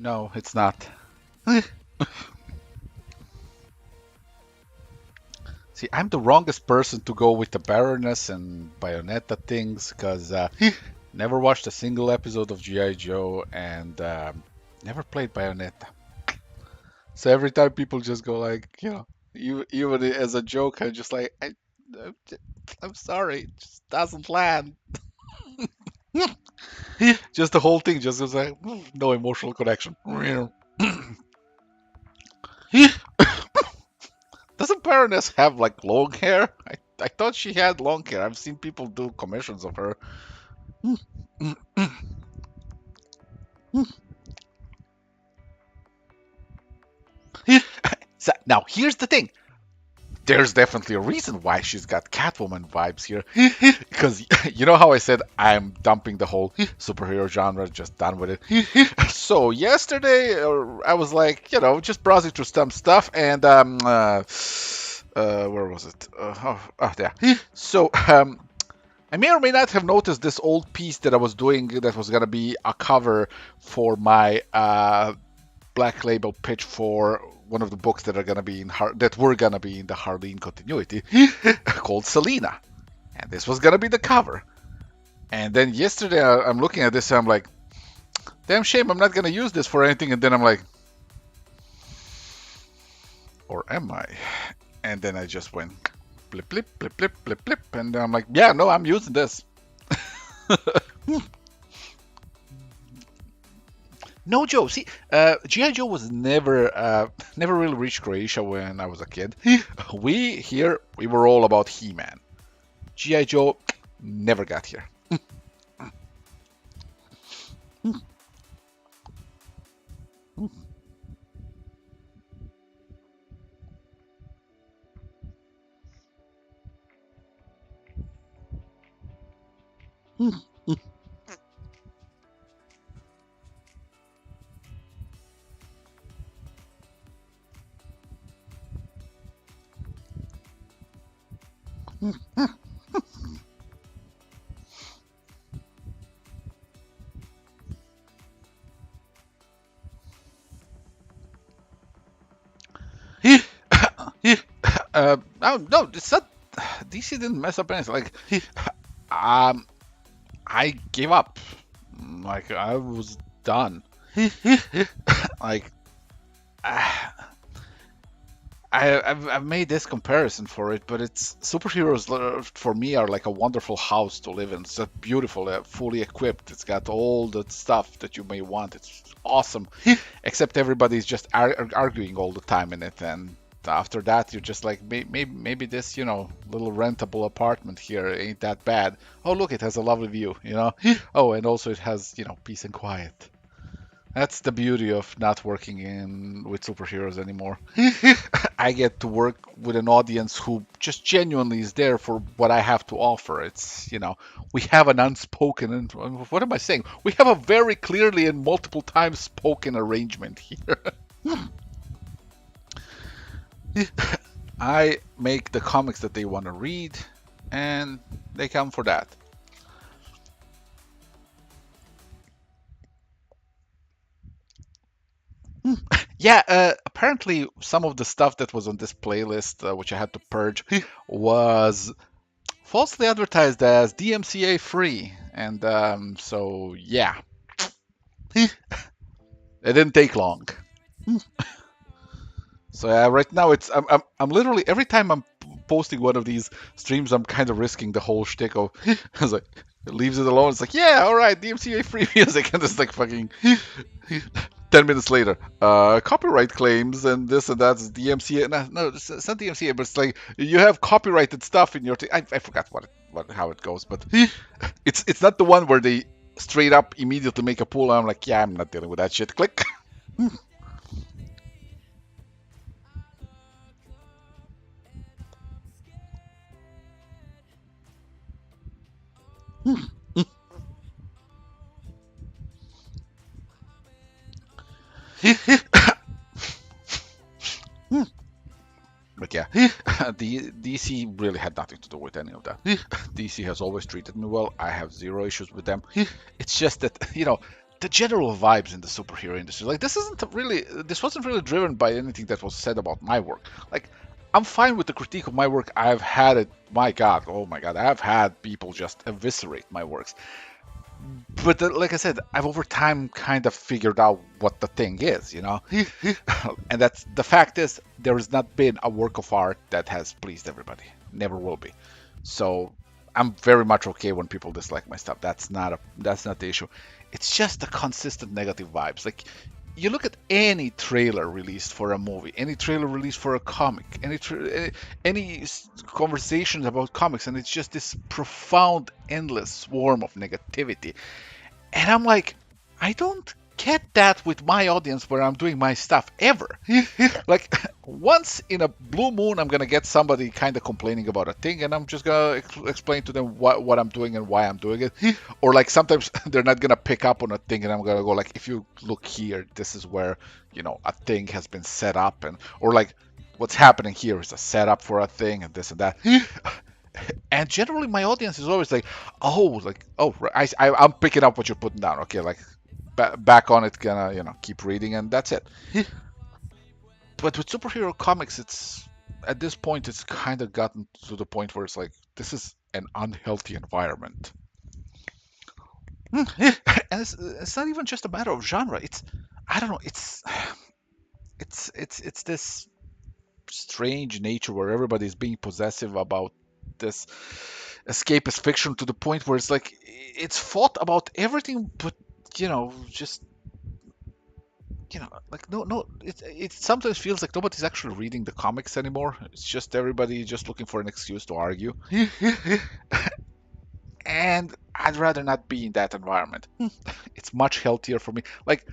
No, it's not. See, I'm the wrongest person to go with the Baroness and Bayonetta things because never watched a single episode of G.I. Joe and never played Bayonetta. So every time people just go like, even as a joke, I'm just like, I'm sorry, it just doesn't land. Just the whole thing just goes like, no emotional connection. Doesn't Baroness have like long hair? I thought she had long hair. I've seen people do commissions of her. So, now here's the thing. There's definitely a reason why she's got Catwoman vibes here. Because you know how I said I'm dumping the whole superhero genre, just done with it. So yesterday I was like, just browsing through some stuff, and where was it? There. So I may or may not have noticed this old piece that I was doing that was gonna be a cover for my Black Label pitch for one of the books that are gonna be that were gonna be in the Harleen continuity, called Selena, and this was gonna be the cover. And then yesterday I'm looking at this and I'm like, damn shame I'm not gonna use this for anything. And then I'm like, or am I? And then I just went blip blip blip blip blip blip, and I'm like, yeah, no, I'm using this. No, Joe. See, GI Joe was never really reached Croatia when I was a kid. We were all about He-Man. GI Joe never got here. No, it's not. DC didn't mess up anything. Like, um, I gave up. Like, I was done. Like, I've made this comparison for it, but it's superheroes for me are like a wonderful house to live in. It's beautiful, fully equipped. It's got all the stuff that you may want. It's awesome, except everybody's just arguing all the time in it, and after that you're just like, maybe this little rentable apartment here ain't that bad. Oh, look, it has a lovely view. Oh, and also it has peace and quiet. That's the beauty of not working with superheroes anymore. I get to work with an audience who just genuinely is there for what I have to offer. We have an unspoken, what am I saying? We have a very clearly and multiple times spoken arrangement here. I make the comics that they want to read, and they come for that. Yeah, apparently some of the stuff that was on this playlist, which I had to purge, was falsely advertised as DMCA free. And so, yeah, it didn't take long. So right now I'm literally every time I'm posting one of these streams, I'm kind of risking the whole shtick of it's like leaves it alone. It's like, yeah, all right, DMCA free music, and it's like fucking 10 minutes later, copyright claims and this and that's DMCA. No, it's not DMCA, but it's like you have copyrighted stuff in your. I forgot how it goes, but it's not the one where they straight up immediately make a pull. I'm like, yeah, I'm not dealing with that shit. Click. But yeah, the DC really had nothing to do with any of that. DC has always treated me well. I have zero issues with them. It's just that the general vibes in the superhero industry, like this wasn't really driven by anything that was said about my work. Like I'm fine with the critique of my work. I've had it. My God, oh my God, I've had people just eviscerate my works. But like I said, I've over time kind of figured out what the thing is, and that's the fact is there has not been a work of art that has pleased everybody. Never will be. So I'm very much okay when people dislike my stuff. That's not the issue. It's just the consistent negative vibes. Like you look at any trailer released for a movie, any trailer released for a comic, any conversations about comics, and it's just this profound, endless swarm of negativity. And I'm like, I don't get that with my audience where I'm doing my stuff ever. Like once in a blue moon, I'm gonna get somebody kind of complaining about a thing, and I'm just gonna explain to them what I'm doing and why I'm doing it. Or like sometimes they're not gonna pick up on a thing, and I'm gonna go like, if you look here, this is where a thing has been set up, and or like what's happening here is a setup for a thing, and this and that. And generally, my audience is always like, "Oh, I'm picking up what you're putting down. Okay, like back on it, gonna keep reading, and that's it." But with superhero comics, it's at this point it's kind of gotten to the point where it's like this is an unhealthy environment. And it's not even just a matter of genre. It's I don't know. It's this strange nature where everybody's being possessive about this escapist fiction to the point where it's like it's fought about everything but just like no it sometimes feels like nobody's actually reading the comics anymore. It's just everybody just looking for an excuse to argue. And I'd rather not be in that environment. It's much healthier for me. Like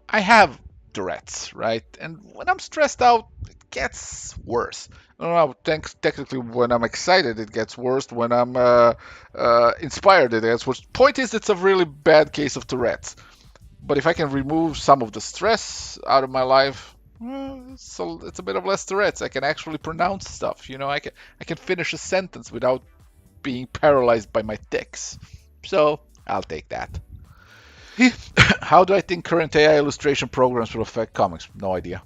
I have Tourette's, right? And when I'm stressed out, it gets worse. I don't know. Technically, when I'm excited, it gets worse. When I'm inspired, it gets worse. Point is, it's a really bad case of Tourette's. But if I can remove some of the stress out of my life, so it's a bit of less Tourette's. I can actually pronounce stuff. I can finish a sentence without being paralyzed by my tics. So I'll take that. How do I think current AI illustration programs will affect comics? No idea.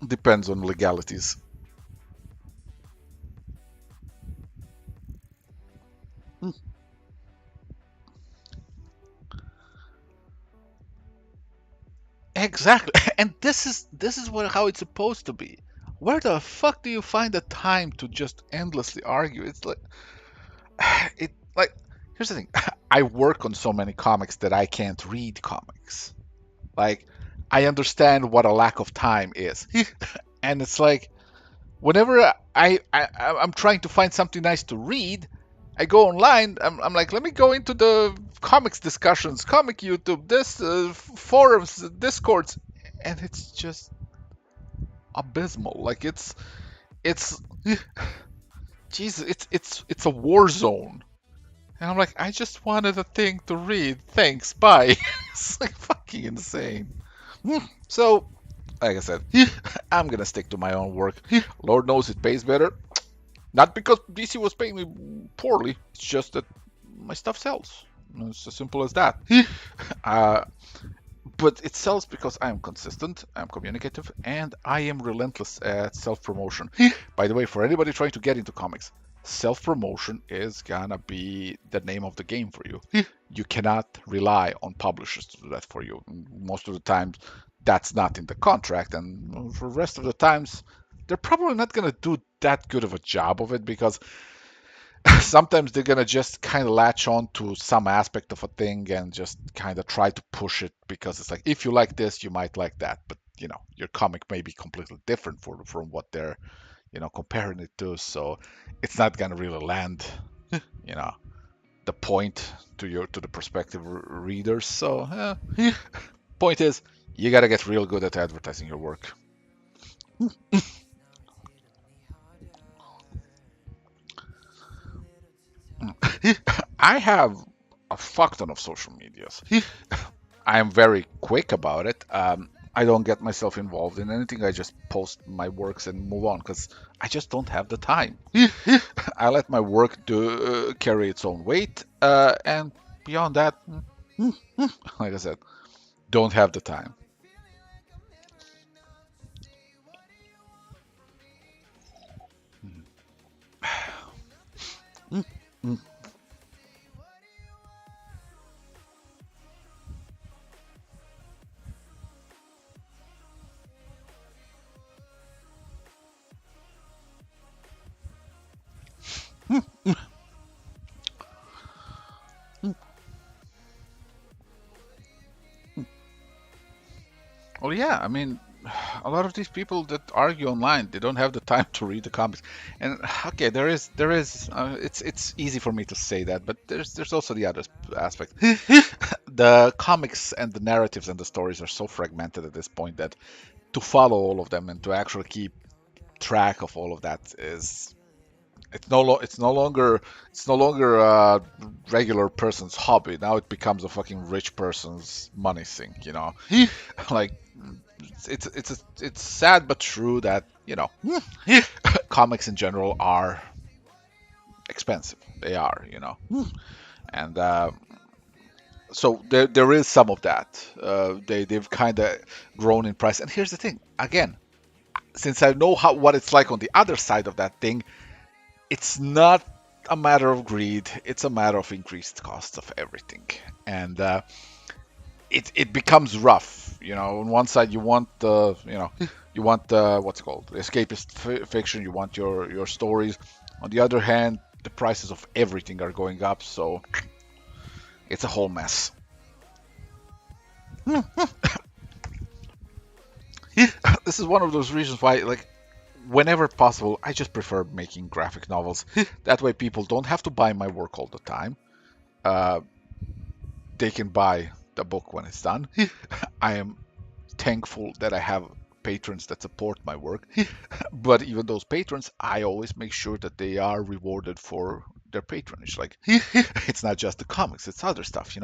Depends on legalities. Exactly. And this is how it's supposed to be. Where the fuck do you find the time to just endlessly argue? It's like here's the thing. I work on so many comics that I can't read comics. Like I understand what a lack of time is. And it's like whenever I'm trying to find something nice to read, I go online. I'm like, let me go into the comics discussions, comic YouTube, this forums, discords, and it's just abysmal. Like it's Jesus, it's a war zone. And I'm like, I just wanted a thing to read. Thanks, bye. It's like fucking insane. So, like I said, I'm gonna stick to my own work. Lord knows it pays better. Not because DC was paying me poorly. It's just that my stuff sells. It's as simple as that. But it sells because I am consistent, I'm communicative, and I am relentless at self-promotion. By the way, for anybody trying to get into comics, self promotion is gonna be the name of the game for you. You cannot rely on publishers to do that for you. Most of the times, that's not in the contract, and for the rest of the times, they're probably not gonna do that good of a job of it because sometimes they're gonna just kind of latch on to some aspect of a thing and just kind of try to push it because it's like if you like this, you might like that, but your comic may be completely different from what they're comparing it to, so it's not gonna really land, you know, the point to the prospective readers. So point is, you gotta get real good at advertising your work. I have a fuck ton of social medias. I am very quick about it. I don't get myself involved in anything. I just post my works and move on because I just don't have the time. I let my work carry its own weight, and beyond that, like I said, don't have the time. Well, yeah, I mean, a lot of these people that argue online, they don't have the time to read the comics. And okay, there is it's easy for me to say that, but there's also the other aspect. The comics and the narratives and the stories are so fragmented at this point that to follow all of them and to actually keep track of all of that is it's no longer a regular person's hobby. Now it becomes a fucking rich person's money sink. Like it's sad but true that comics in general are expensive. They are. And so there is some of that. They've kind of grown in price. And here's the thing. Again, since I know what it's like on the other side of that thing, it's not a matter of greed. It's a matter of increased costs of everything, and it becomes rough. On one side, you want the what's it called, escapist fiction. You want your stories. On the other hand, the prices of everything are going up, so it's a whole mess. This is one of those reasons why, like, whenever possible, I just prefer making graphic novels. That way, people don't have to buy my work all the time. Uh, they can buy the book when it's done. I am thankful that I have patrons that support my work, but even those patrons, I always make sure that they are rewarded for their patronage. Like, it's not just the comics; it's other stuff.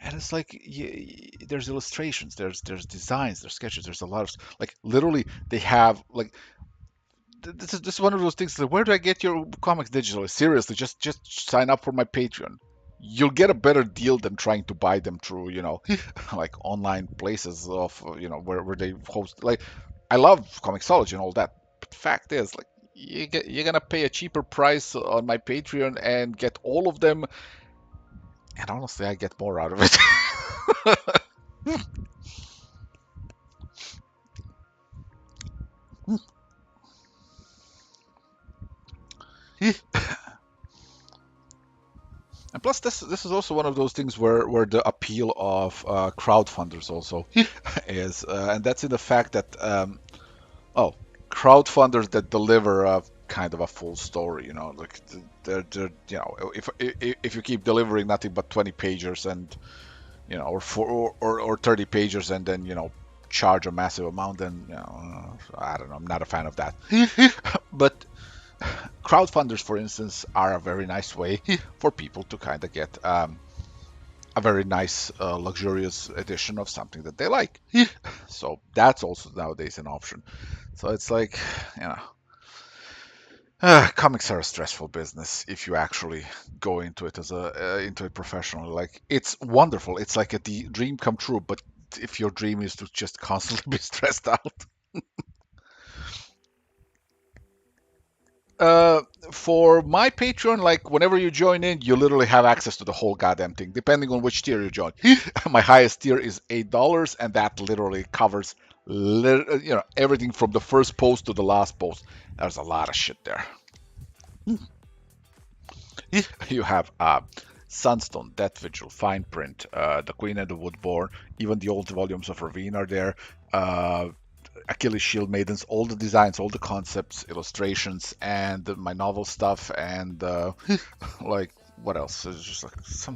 And it's like there's illustrations, there's designs, there's sketches, there's a lot of like literally they have like this is one of those things. Like, where do I get your comics digitally? Seriously, just sign up for my Patreon. You'll get a better deal than trying to buy them through, like online places of, where they host. Like, I love Comixology and all that, but fact is, like, you're gonna pay a cheaper price on my Patreon and get all of them. And honestly, I get more out of it. And plus, this is also one of those things where the appeal of crowdfunders also is, and that's in the fact that oh, crowdfunders that deliver a kind of a full story, like they're if you keep delivering nothing but 20 pagers and or 30 pagers and then charge a massive amount, then I don't know, I'm not a fan of that. But crowdfunders, for instance, are a very nice way for people to kind of get a very nice, luxurious edition of something that they like. So that's also nowadays an option. So it's like, you know, comics are a stressful business if you actually go into it as into it professionally. Like, it's wonderful. It's like a dream come true. But if your dream is to just constantly be stressed out, uh, For my Patreon, like whenever you join in, you literally have access to the whole goddamn thing, depending on which tier you join. My highest tier is $8, and that literally covers everything from the first post to the last post. There's a lot of shit there. You have Sunstone, Death Vigil, Fine Print, The Queen and the Woodborn, even the old volumes of Ravine are there. Uh, Achilles Shield Maidens, all the designs, all the concepts, illustrations, and my novel stuff, and like what else? There's just like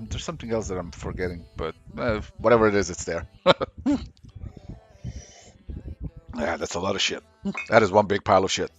there's something else that I'm forgetting, but whatever it is, it's there. Yeah, that's a lot of shit. That is one big pile of shit.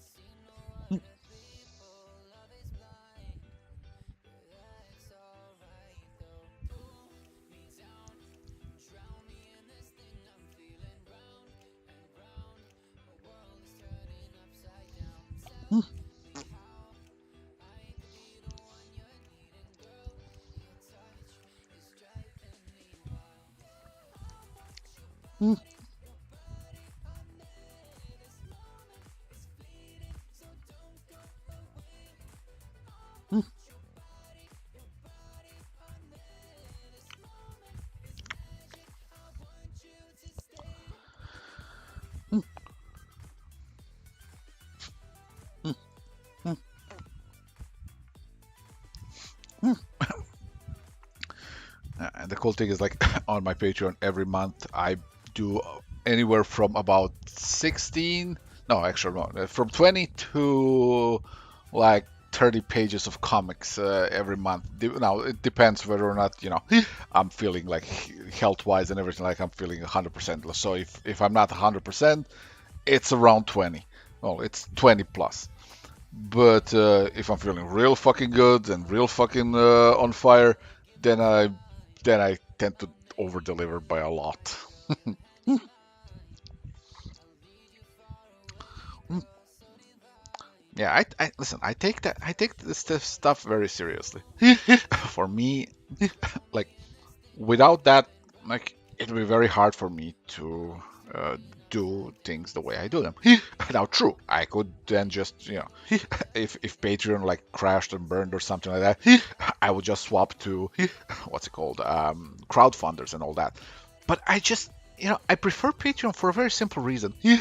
And the cool thing is, like, on my Patreon every month, I do anywhere from about 16, no, actually, no, from 20 to like 30 pages of comics every month. Now, it depends whether or not, I'm feeling like health wise and everything, like I'm feeling 100%. So if I'm not 100%, it's around 20. Well, it's 20 plus. But if I'm feeling real fucking good and real fucking on fire, then I tend to over deliver by a lot. Yeah, I listen. I take this stuff very seriously. For me, like without that, like it would be very hard for me to do things the way I do them. Now, true, I could then just if Patreon like crashed and burned or something like that, I would just swap to what's it called, crowdfunders and all that. But I just I prefer Patreon for a very simple reason. You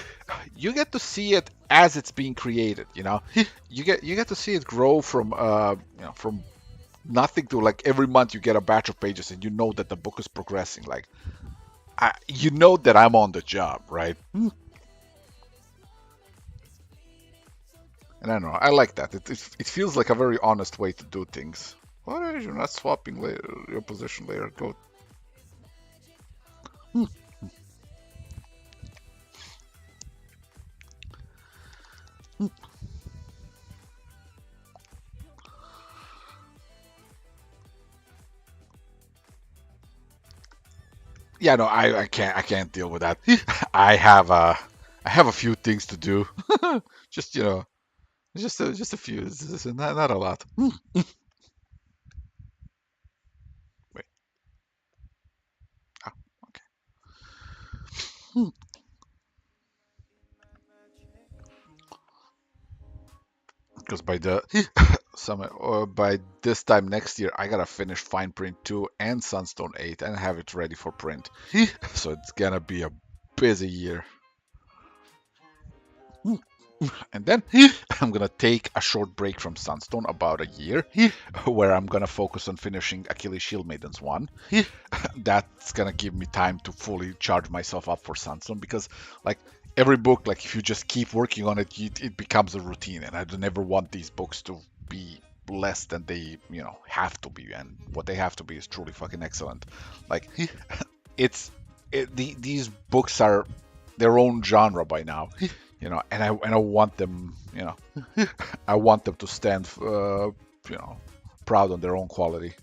get to see it as it's being created. You get to see it grow from from nothing to like every month you get a batch of pages and you know that the book is progressing. Like you know that I'm on the job, right? And I don't know, I like that. It feels like a very honest way to do things. Why are you not swapping your position later? Go. Yeah, no, I can't deal with that. I have a few things to do. Just just a few. Not a lot. Wait. Oh, okay. Because by this time next year, I gotta finish Fine Print 2 and Sunstone 8 and have it ready for print. So it's gonna be a busy year. And then I'm gonna take a short break from Sunstone, about a year, where I'm gonna focus on finishing Achilles Shield Maidens 1. That's gonna give me time to fully charge myself up for Sunstone, because like every book, like if you just keep working on it, it becomes a routine, and I don't ever want these books to be less than they have to be, and what they have to be is truly fucking excellent. Like it's these books are their own genre by now, and I want them, I want them to stand, proud on their own quality.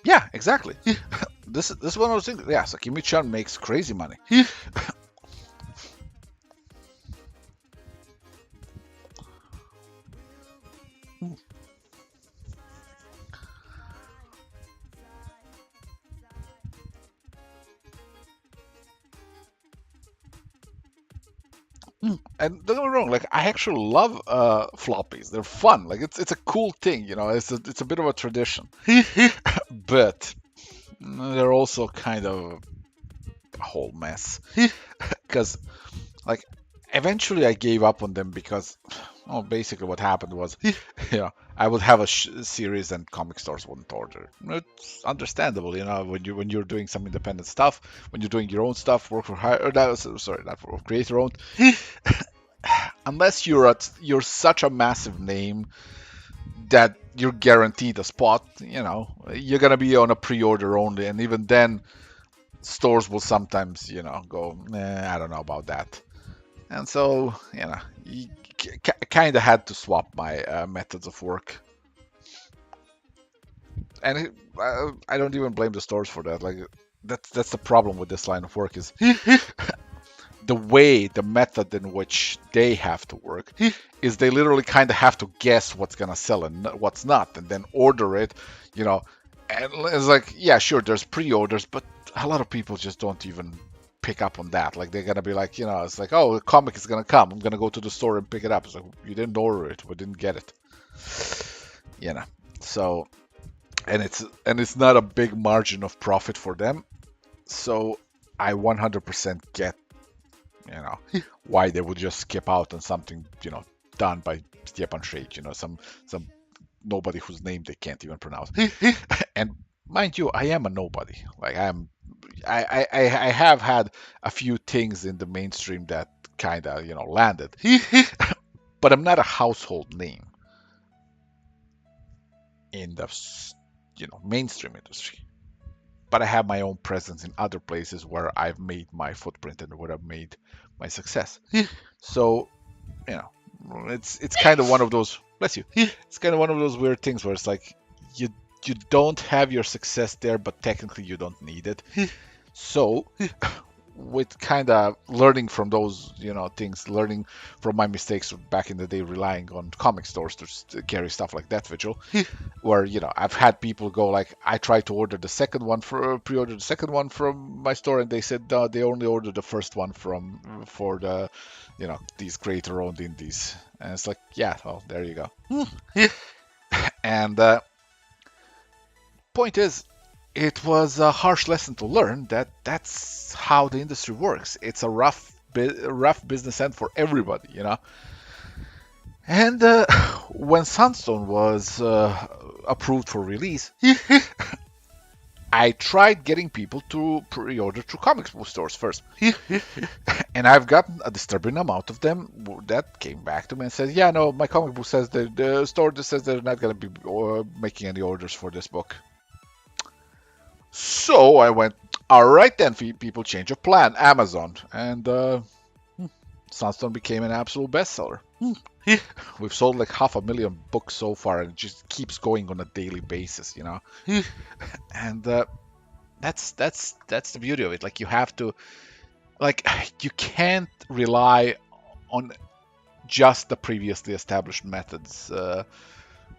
Yeah, exactly. This is one of those things. Yeah, Sakimi-chan makes crazy money. And don't get me wrong, like I actually love floppies. They're fun. Like it's a cool thing, you know. It's a bit of a tradition. But they're also kind of a whole mess. Because like eventually I gave up on them because well, basically what happened was I would have a series and comic stores wouldn't order. It's understandable, you know, when you're doing some independent stuff, when you're doing your own stuff, work for hire, no, sorry, not for create your own. Unless you're such a massive name that you're guaranteed a spot, you know, you're gonna be on a pre-order only, and even then, stores will sometimes, go, I don't know about that. And so, you kind of had to swap my methods of work. And I don't even blame the stores for that. Like that's the problem with this line of work is the method in which they have to work is they literally kind of have to guess what's gonna sell and what's not, and then order it, you know. And it's like, yeah, sure, there's pre-orders, but a lot of people just don't even pick up on that. Like they're gonna be like, it's like, oh, the comic is gonna come. I'm gonna go to the store and pick it up. It's like you didn't order it, we didn't get it, you know. So, and it's not a big margin of profit for them. So I 100% get, why they would just skip out on something, done by Stepan Shage, some nobody whose name they can't even pronounce. And mind you, I am a nobody. Like I have had a few things in the mainstream that kind of landed, but I'm not a household name in the mainstream industry. But I have my own presence in other places where I've made my footprint and where I've made my success. So you know, it's kind of one of those. Bless you. It's kind of one of those weird things where it's like you you don't have your success there, but technically you don't need it. So with kind of learning from those things, learning from my mistakes back in the day, relying on comic stores to carry stuff like that Vigil, where I've had people go like, I tried to order the second one for pre-order the second one from my store, and they said no, they only ordered the first one for the these creator owned indies. And it's like, yeah, well, there you go. And point is, it was a harsh lesson to learn that that's how the industry works. It's a rough business end for everybody. And when Sunstone was approved for release, I tried getting people to pre-order through comics book stores first. And I've gotten a disturbing amount of them that came back to me and said, yeah, no, my comic book says the store just says they're not going to be making any orders for this book. So I went, all right then, people, change of plan, Amazon. And Sunstone became an absolute bestseller. We've sold like 500,000 books so far, and it just keeps going on a daily basis, And that's the beauty of it. Like you have to, like you can't rely on just the previously established methods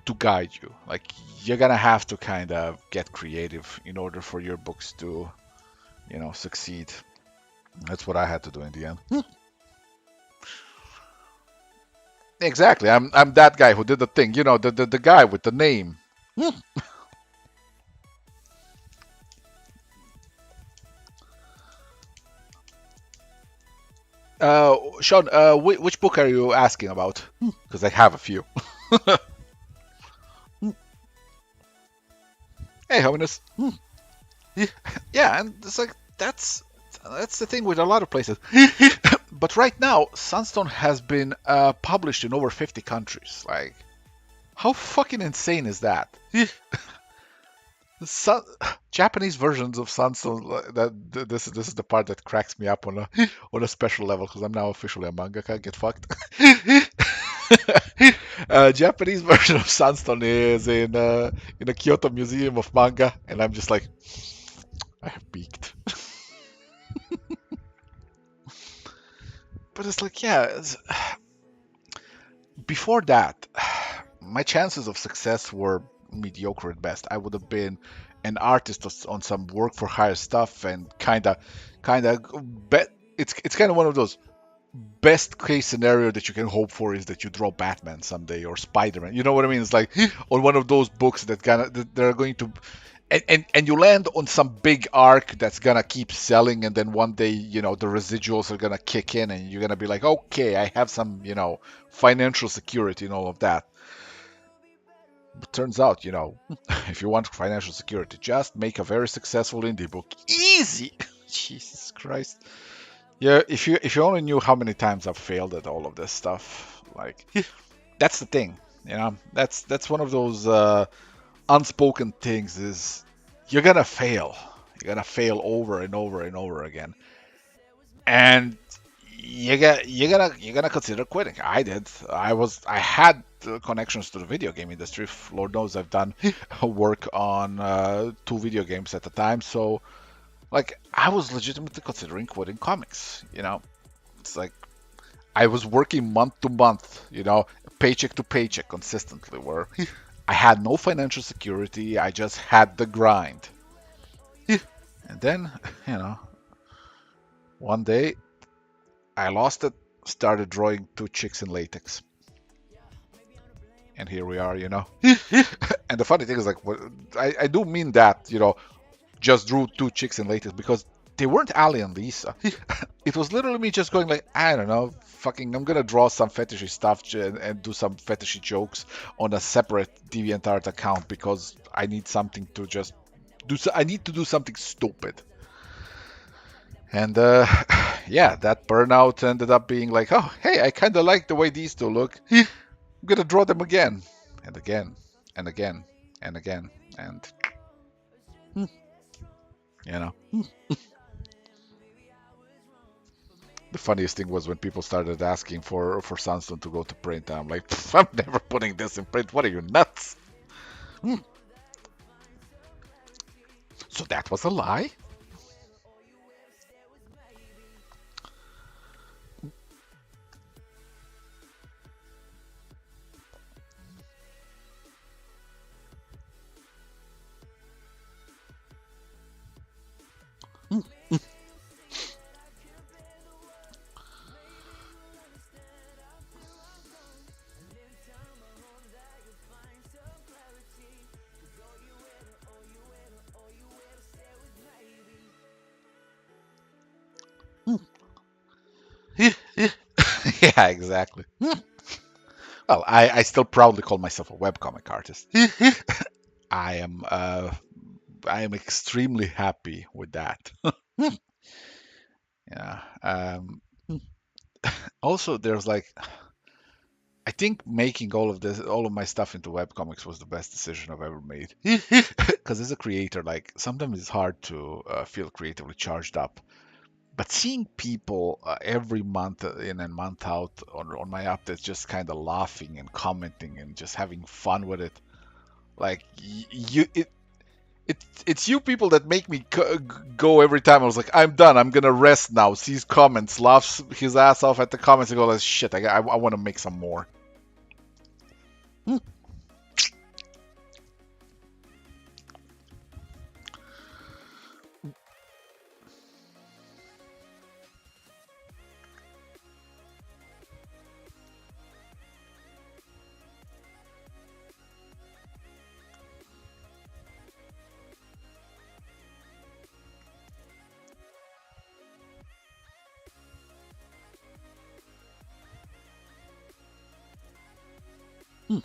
to guide you. Like you're gonna have to kind of get creative in order for your books to, succeed. That's what I had to do in the end. Exactly. I'm that guy who did the thing. The guy with the name. Sean, which book are you asking about? Because I have a few. Hey, hominess. Yeah, and it's like that's the thing with a lot of places. But right now, Sunstone has been published in over 50 countries. Like, how fucking insane is that? Japanese versions of Sunstone. This is the part that cracks me up on a special level, because I'm now officially a mangaka. Get fucked. Japanese version of Sunstone is in a Kyoto Museum of Manga, and I'm just like, I have peaked. But it's like, yeah. Before that, my chances of success were mediocre at best. I would have been an artist on some work for hire stuff, and kind of bet it's kind of one of those. best case scenario that you can hope for is that you draw Batman someday or Spider-Man. You know what I mean? It's like on one of those books that they're going to, and you land on some big arc that's gonna keep selling, and then one day, the residuals are gonna kick in, and you're gonna be like, okay, I have some, financial security and all of that. But turns out, if you want financial security, just make a very successful indie book. Easy. Jesus Christ. Yeah, if you only knew how many times I've failed at all of this stuff, like that's the thing, that's one of those unspoken things is you're gonna fail. You're gonna fail over and over and over again, and you're gonna consider quitting. I did. I had connections to the video game industry. Lord knows I've done work on two video games at the time, so like I was legitimately considering quitting comics. It's like I was working month to month, paycheck to paycheck consistently, where I had no financial security. I just had the grind. And then, you know, one day I lost it, started drawing two chicks in latex. And here we are. And the funny thing is, like, I do mean that, just drew two chicks in latex because they weren't Ali and Lisa. It was literally me just going like, I don't know, fucking, I'm gonna draw some fetishy stuff and do some fetishy jokes on a separate DeviantArt account because I need something to just do. I need to do something stupid. And yeah, that burnout ended up being like, oh, hey, I kind of like the way these two look. I'm gonna draw them again and again and again and again and you know. The funniest thing was when people started asking for Sunstone to go to print. I'm like, I'm never putting this in print. What are you, nuts? Hmm. So that was a lie? Hmm. Hmm. Yeah, exactly. Well, I still proudly call myself a webcomic artist. I am I am extremely happy with that. Yeah. Also, there's like I think making all of my stuff into webcomics was the best decision I've ever made. Because as a creator, like sometimes it's hard to feel creatively charged up. But seeing people every month in and month out on my updates just kind of laughing and commenting and just having fun with it, like it's you people that make me go every time. I was like, I'm done. I'm gonna rest now. Sees comments, laughs his ass off at the comments, and go like, shit. I want to make some more. Hmm. Hmm.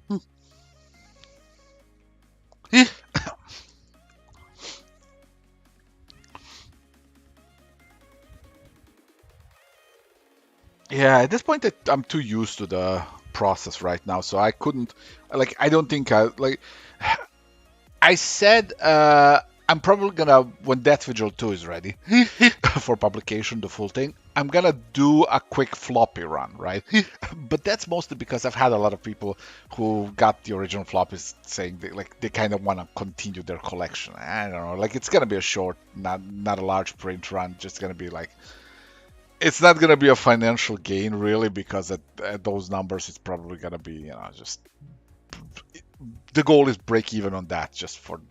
Hmm. Yeah, at this point, I'm too used to the process right now, so I couldn't, like, I don't think I said I'm probably gonna, when Death Vigil 2 is ready for publication, the full thing, I'm gonna do a quick floppy run, right? But that's mostly because I've had a lot of people who got the original floppies saying they kind of want to continue their collection. I don't know, like it's gonna be a short, not a large print run, just gonna be like it's not gonna be a financial gain really because at those numbers it's probably gonna be just the goal is break even on that just for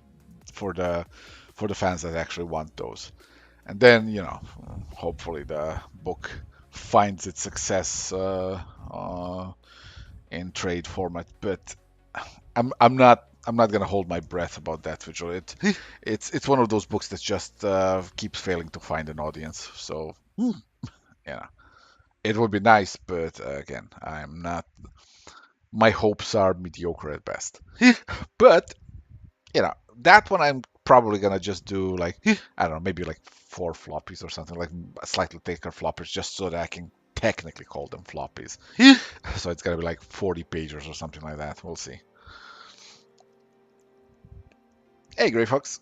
the for the fans that actually want those. And then hopefully the book finds its success in trade format. But I'm not gonna hold my breath about that vigil. It's one of those books that just keeps failing to find an audience. So yeah, it would be nice, but again, I'm not. My hopes are mediocre at best. But that one I'm probably gonna just do like I don't know, maybe like 4 floppies or something, like slightly thicker floppies, just so that I can technically call them floppies. So it's gonna be like 40 pages or something like that. We'll see. Hey, Gray Fox.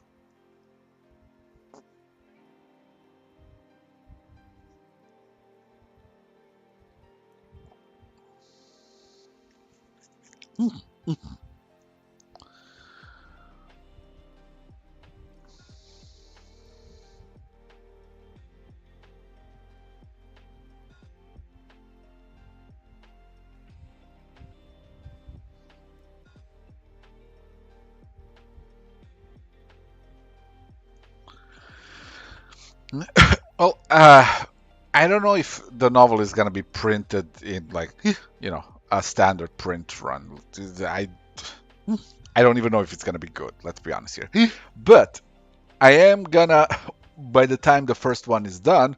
Well, I don't know if the novel is gonna be printed in like a standard print run. I I don't even know if it's gonna be good. Let's be honest here. But I am gonna, by the time the first one is done,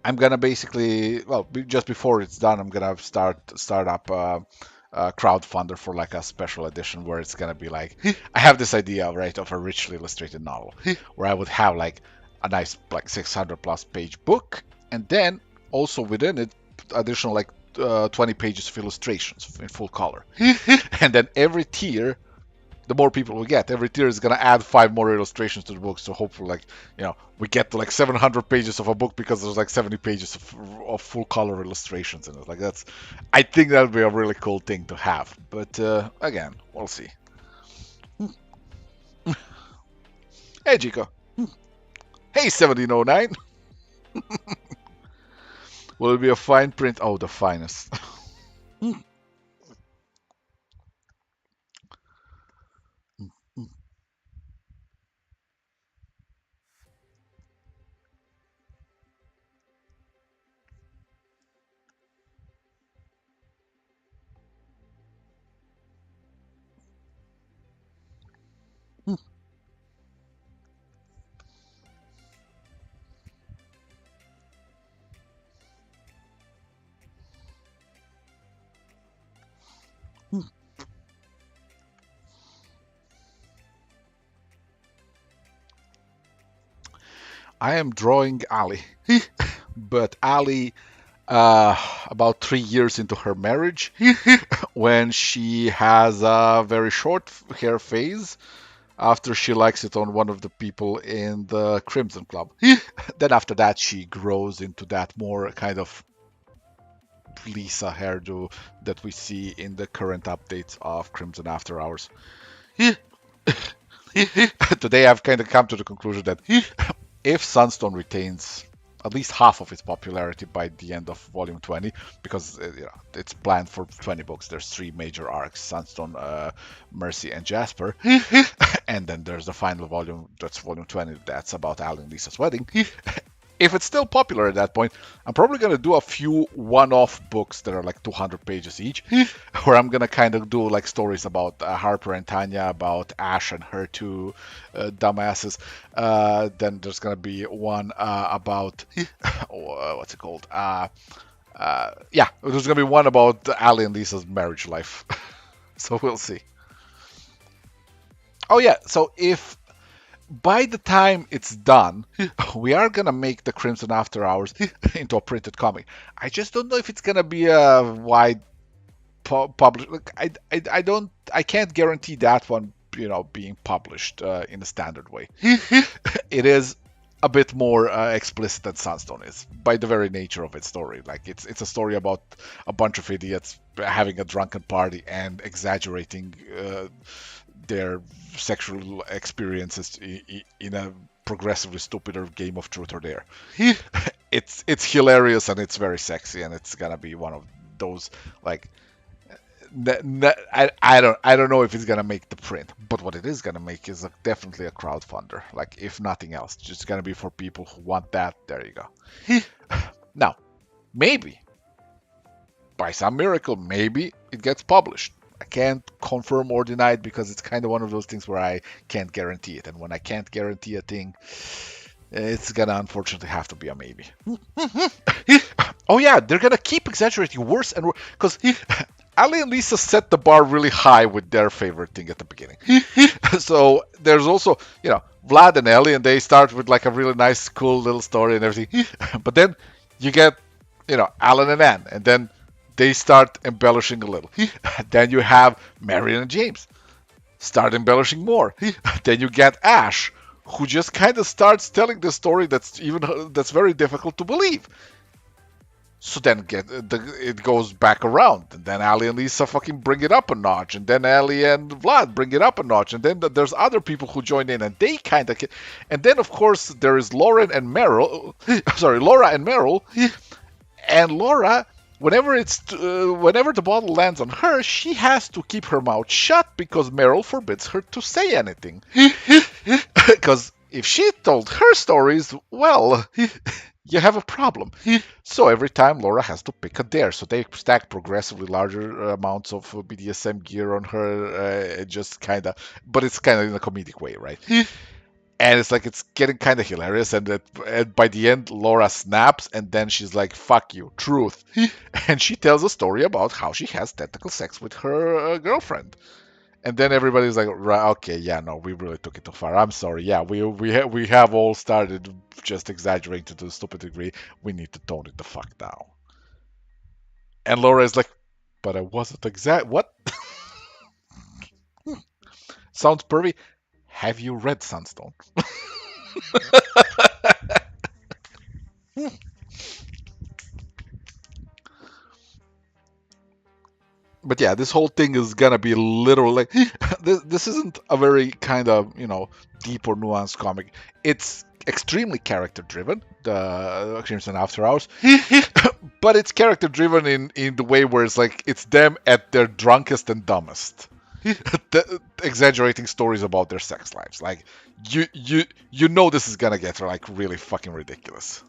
I'm gonna basically, well, just before it's done, I'm gonna start up a crowdfunder for like a special edition where it's gonna be like, I have this idea, right, of a richly illustrated novel where I would have like a nice like 600 plus page book, and then also within it additional like 20 pages of illustrations in full color, and then every tier the more people we get. Every tier is gonna add 5 more illustrations to the book. So hopefully, like we get to like 700 pages of a book because there's like 70 pages of full color illustrations in it. Like I think that would be a really cool thing to have. But again, we'll see. Hey, Chico. Hey, 1709. Will it be a fine print? Oh, the finest. I am drawing Ali, but Ali about 3 years into her marriage, when she has a very short hair phase after she likes it on one of the people in the Crimson Club. Then after that, she grows into that more kind of Lisa hairdo that we see in the current updates of Crimson After Hours. Today, I've kind of come to the conclusion that if Sunstone retains at least half of its popularity by the end of Volume 20, because it's planned for 20 books. There's 3 major arcs: Sunstone, Mercy, and Jasper, and then there's the final volume. That's Volume 20. That's about Al and Lisa's wedding. If it's still popular at that point, I'm probably gonna do a few one-off books that are like 200 pages each, where I'm gonna kind of do like stories about Harper and Tanya, about Ash and her two dumbasses. Then there's gonna be one about what's it called? Yeah, there's gonna be one about Ali and Lisa's marriage life. So we'll see. Oh yeah, so if by the time it's done, we are gonna make the Crimson After Hours into a printed comic. I just don't know if it's gonna be a wide published. Look, I can't guarantee that one, being published in a standard way. It is a bit more explicit than Sunstone is by the very nature of its story. Like it's a story about a bunch of idiots having a drunken party and exaggerating their sexual experiences in a progressively stupider game of truth or dare. It's hilarious and it's very sexy and it's gonna be one of those like I don't know if it's gonna make the print, but what it is gonna make is definitely a crowdfunder. Like if nothing else, just gonna be for people who want that. There you go. Now, maybe by some miracle, maybe it gets published. I can't confirm or deny it because it's kind of one of those things where I can't guarantee it, and when I can't guarantee a thing, it's gonna unfortunately have to be a maybe. Oh yeah, they're gonna keep exaggerating worse and worse because Ali and Lisa set the bar really high with their favorite thing at the beginning. So there's also, Vlad and Ellie, and they start with like a really nice, cool little story and everything. But then you get, Alan and Anne, and then they start embellishing a little. Then you have Marion and James start embellishing more. Then you get Ash, who just kind of starts telling the story that's very difficult to believe. So then it goes back around, and then Ali and Lisa fucking bring it up a notch, and then Ali and Vlad bring it up a notch, and then there's other people who join in, and they kind of, and then of course there is Lauren and Meryl, sorry, Laura and Meryl, and Laura. Whenever the bottle lands on her, she has to keep her mouth shut because Meryl forbids her to say anything. Because if she told her stories, well, you have a problem. So every time Laura has to pick a dare. So they stack progressively larger amounts of BDSM gear on her, but it's kind of in a comedic way, right? And it's like it's getting kind of hilarious, and by the end, Laura snaps, and then she's like, "Fuck you, truth," and she tells a story about how she has tentacle sex with her girlfriend. And then everybody's like, right, okay, yeah, no, we really took it too far. I'm sorry. Yeah, we have all started just exaggerating to a stupid degree. We need to tone it the fuck down. And Laura is like, but I wasn't what? Sounds pervy. Have you read Sunstone? But yeah, this whole thing is gonna be literal. Like this isn't a very kind of deep or nuanced comic. It's extremely character driven. The Crimson After Hours, but it's character driven in the way where it's like it's them at their drunkest and dumbest. Exaggerating stories about their sex lives. Like you know this is gonna get like really fucking ridiculous.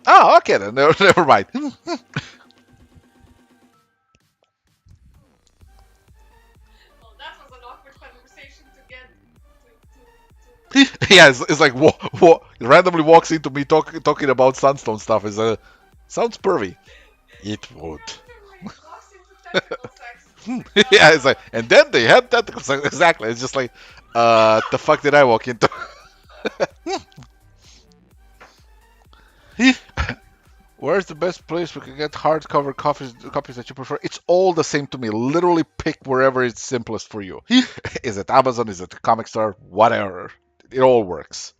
Oh, okay then. Never mind. Yeah, it's like randomly walks into me talking about Sunstone stuff. Sounds pervy. It would. Yeah, it's like, and then they had that exactly. It's just like, the fuck did I walk into? Where's the best place we can get hardcover copies that you prefer? It's all the same to me. Literally pick wherever it's simplest for you. Is it Amazon? Is it a comic store? Whatever. It all works.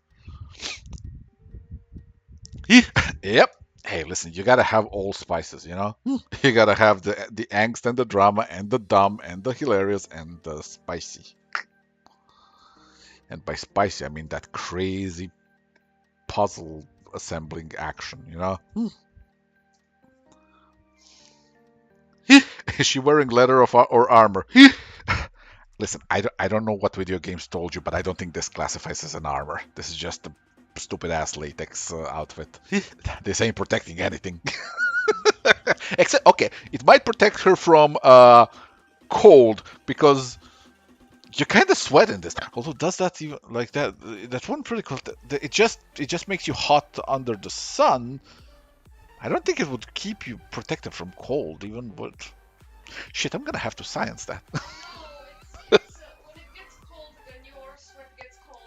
Yep. Hey, listen, you gotta have all spices, you know? You gotta have the angst and the drama and the dumb and the hilarious and the spicy. And by spicy, I mean that crazy puzzle assembling action, you know? Is she wearing leather or armor? Listen, I don't know what video games told you, but I don't think this classifies as an armor. This is just a stupid ass latex outfit. This ain't protecting anything. Except, okay, it might protect her from cold because you kind of sweat in this. Although does that even like that? That one pretty cool. It just makes you hot under the sun. I don't think it would keep you protected from cold, even. But shit, I'm gonna have to science that.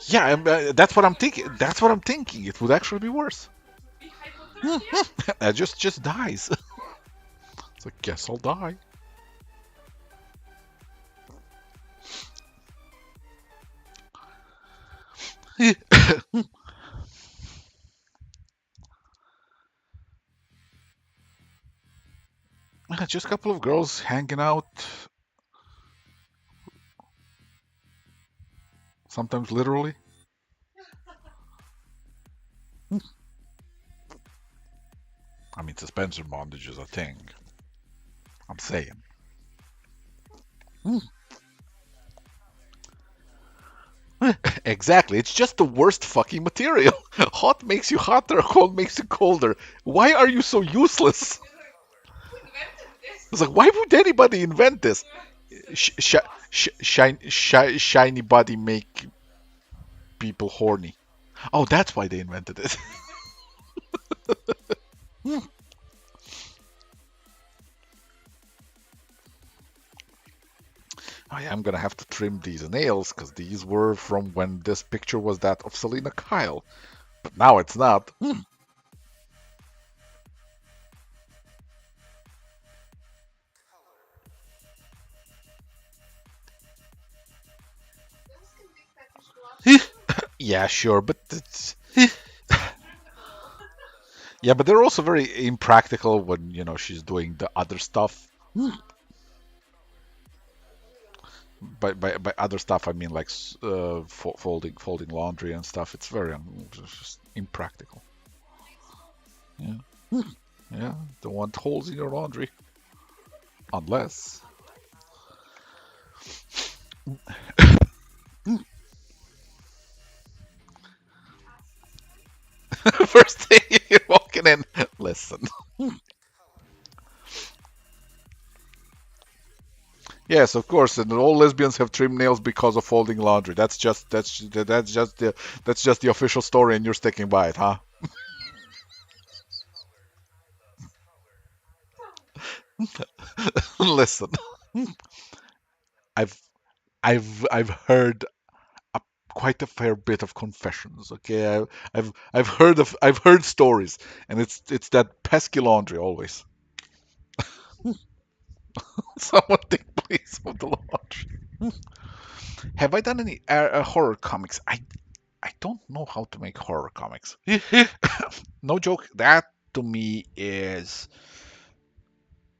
Yeah, that's what I'm thinking. That's what I'm thinking. It would actually be worse. It just dies. It's like, guess I'll die. Just a couple of girls hanging out, sometimes literally. I mean, suspension bondage is a thing. I'm saying. Exactly. It's just the worst fucking material. Hot makes you hotter, cold makes you colder. Why are you so useless? It's like, why would anybody invent this? Shiny body make people horny. Oh, that's why they invented it. I am gonna have to trim these nails because these were from when this picture was that of Selena Kyle, but now it's not. Yeah, sure, but it's yeah, but they're also very impractical when she's doing the other stuff. By other stuff, I mean like folding laundry and stuff. It's very just impractical. Yeah, yeah. Don't want holes in your laundry unless. First thing you're walking in, listen. Yes, of course, and all lesbians have trim nails because of folding laundry. That's just the official story, and you're sticking by it, huh? Listen, I've I've heard a, quite a fair bit of confessions. Okay, I've heard stories, and it's that pesky laundry always. Someone take place of the laundry. Have I done any horror comics? I don't know how to make horror comics. No joke. That to me is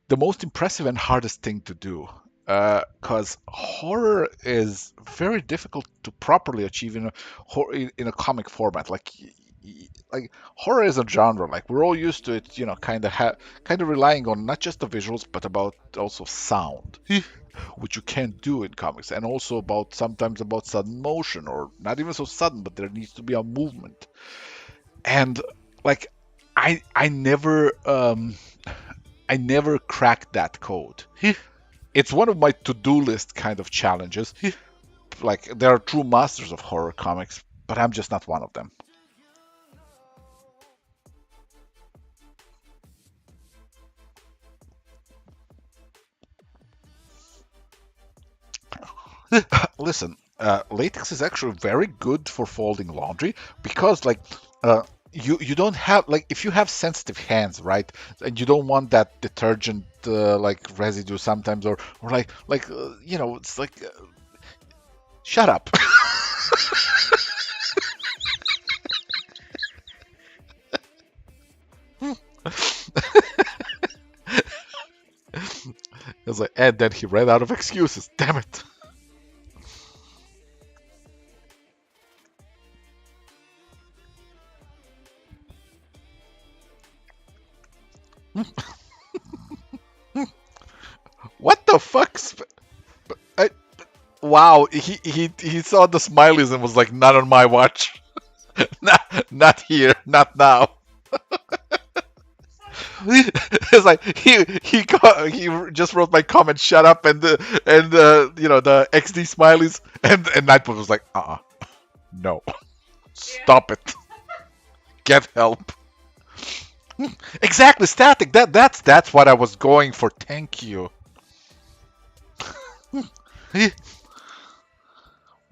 the most impressive and hardest thing to do. Because horror is very difficult to properly achieve in a comic format. Like horror is a genre. Like we're all used to it, kind of relying on not just the visuals, but about also sound, which you can't do in comics, and also sometimes about sudden motion, or not even so sudden, but there needs to be a movement. And like I never cracked that code. It's one of my to-do list kind of challenges. Like there are true masters of horror comics, but I'm just not one of them. Listen, latex is actually very good for folding laundry because you don't have, like, if you have sensitive hands, right, and you don't want that detergent like residue sometimes, or it's like, shut up. It's like, and then he ran out of excuses. Damn it. What the fuck? I, wow, he saw the smileys and was like, not on my watch. Not here, not now. It's like he just wrote my comment, shut up, and the XD smileys, and Nightbot was like, no, stop it, get help. Exactly, static. That's what I was going for. Thank you.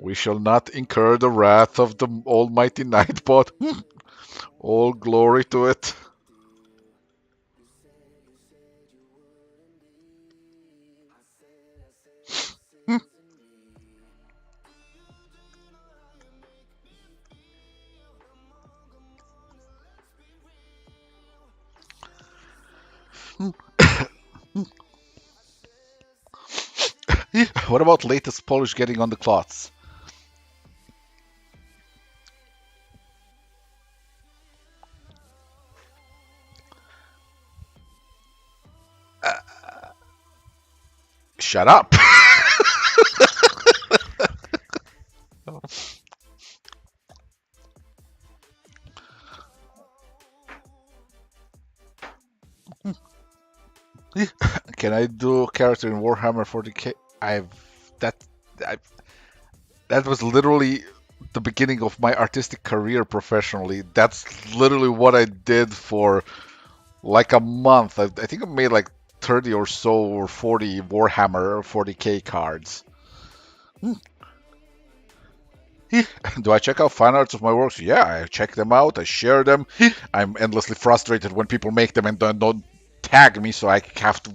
We shall not incur the wrath of the almighty Nightbot. All glory to it. What about latest polish getting on the cloths? Shut up. Can I do a character in Warhammer 40k? I've that I, that was literally the beginning of my artistic career professionally. That's literally what I did for like a month. I think I made like 30 or so or 40 Warhammer 40k cards. Do I check out fan arts of my works? Yeah, I check them out. I share them. I'm endlessly frustrated when people make them and don't tag me, so I have to,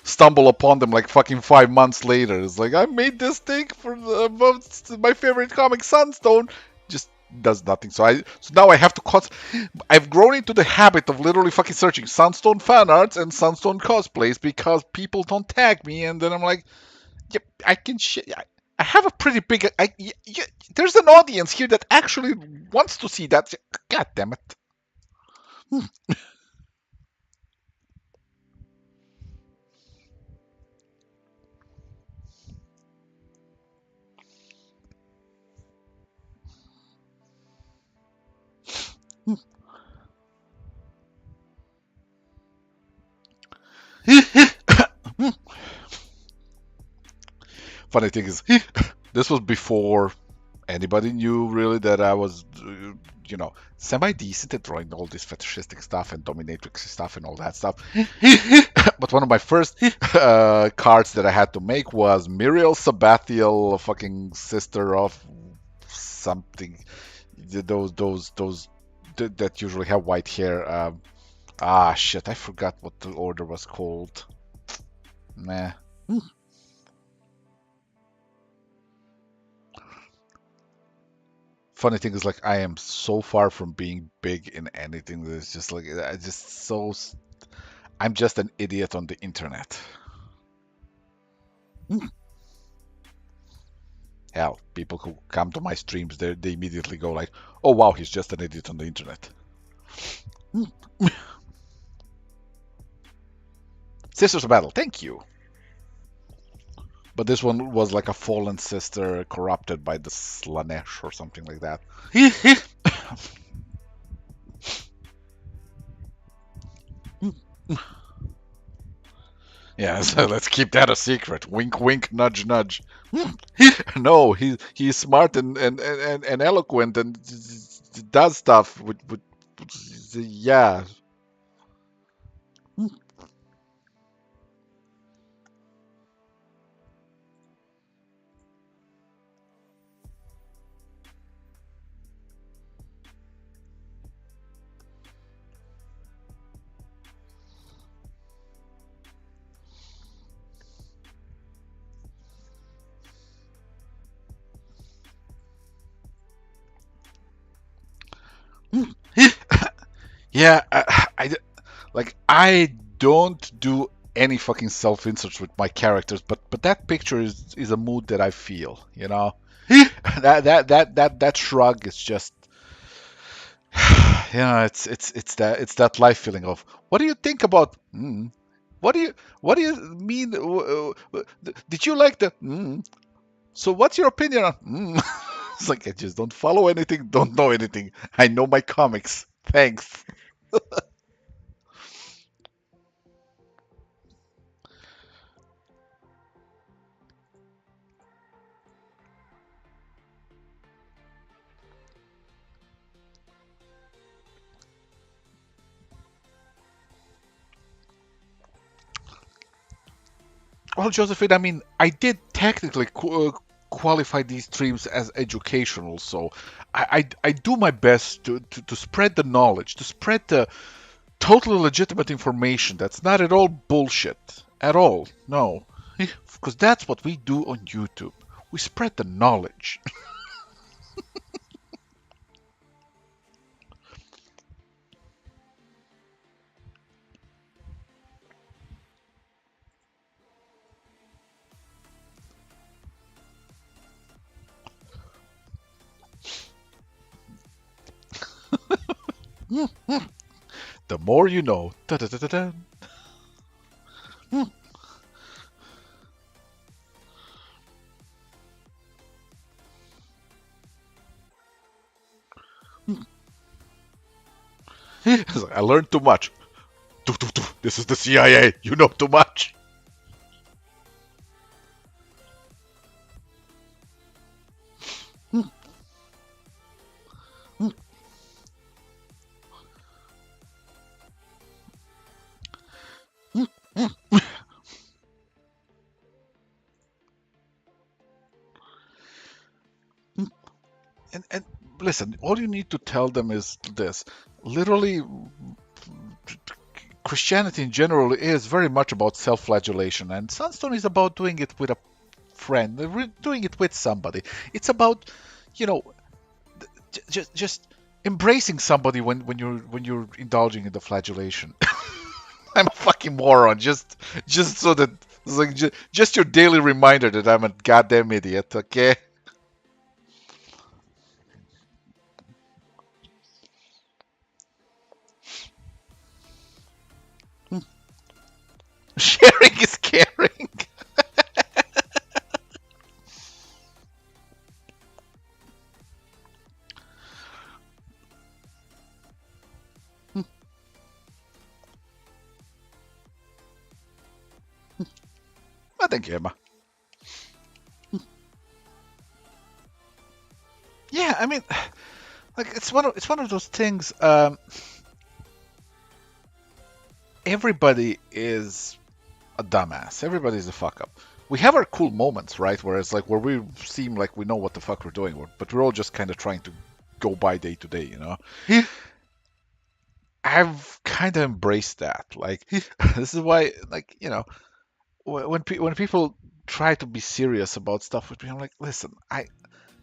stumble upon them like fucking 5 months later. It's like I made this thing for my favorite comic, Sunstone. Just does nothing. So now I have to. I've grown into the habit of literally fucking searching Sunstone fan arts and Sunstone cosplays because people don't tag me, and then I'm like, yep, I can. I have a pretty big. There's an audience here that actually wants to see that. God damn it. Funny thing is, this was before anybody knew really that I was, semi decent at drawing all this fetishistic stuff and dominatrix stuff and all that stuff. But one of my first cards that I had to make was Muriel Sabathiel, fucking sister of something. Those that usually have white hair. Shit, I forgot what the order was called. Nah. Funny thing is, like, I am so far from being big in anything that is just like I just so I'm just an idiot on the internet. Hell, people who come to my streams, they immediately go like, "Oh wow, he's just an idiot on the internet." Sisters of Battle, thank you. But this one was like a fallen sister corrupted by the Slanesh or something like that. Yeah, so let's keep that a secret. Wink, wink, nudge, nudge. No, he's smart and eloquent and does stuff. Yeah. Yeah, I don't do any fucking self inserts with my characters, but that picture is a mood that I feel, you know. That shrug is just, it's that life feeling of what do you think about? What do you mean? Did you like the? So what's your opinion on? It's like I just don't follow anything, don't know anything. I know my comics. Thanks. Well, Josephine, I mean, I did technically qualify these streams as educational. So I do my best to spread the knowledge, to spread the totally legitimate information that's not at all bullshit. At all. No. Because that's what we do on YouTube. We spread the knowledge. The more you know. Da-da-da-da-da. I learned too much. This is the CIA. You know too much. And listen, all you need to tell them is this. Literally, Christianity in general is very much about self-flagellation, and Sunstone is about doing it with a friend, doing it with somebody. It's about, you know, just embracing somebody when you're indulging in the flagellation. I'm a fucking moron. Just so that it's like just your daily reminder that I'm a goddamn idiot. Okay. Sharing is caring. I think Emma. Yeah, I mean, like it's one of those things. Everybody is a dumbass. Everybody's a fuck up. We have our cool moments, right? Where it's like where we seem like we know what the fuck we're doing, but we're all just kind of trying to go by day to day, you know. I've kind of embraced that. Like this is why, like when people try to be serious about stuff with me, I'm like, listen,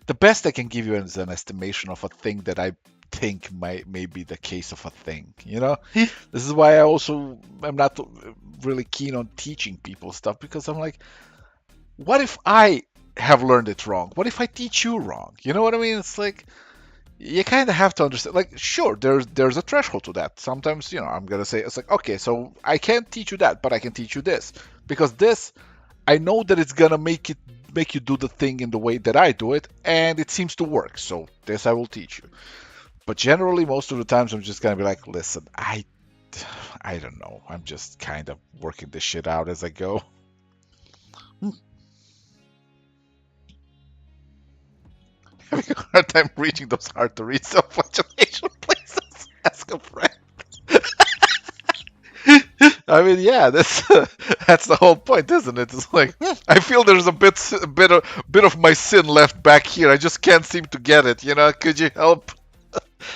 the best I can give you is an estimation of a thing that I think may be the case of a thing. You know, this is why I also am not really keen on teaching people stuff because I'm like, what if I have learned it wrong? What if I teach you wrong? You know what I mean? It's like you kind of have to understand. Like, sure, there's a threshold to that. Sometimes, I'm gonna say it's like, okay, so I can't teach you that, but I can teach you this because this I know that it's gonna make you do the thing in the way that I do it, and it seems to work. So this I will teach you. But generally, most of the times, I'm just gonna be like, listen, I don't know. I'm just kind of working this shit out as I go. Having a hard time reaching those hard to reach self-flagellation places. Ask a friend. I mean, yeah, that's the whole point, isn't it? It's like I feel there's a bit of my sin left back here. I just can't seem to get it. Could you help?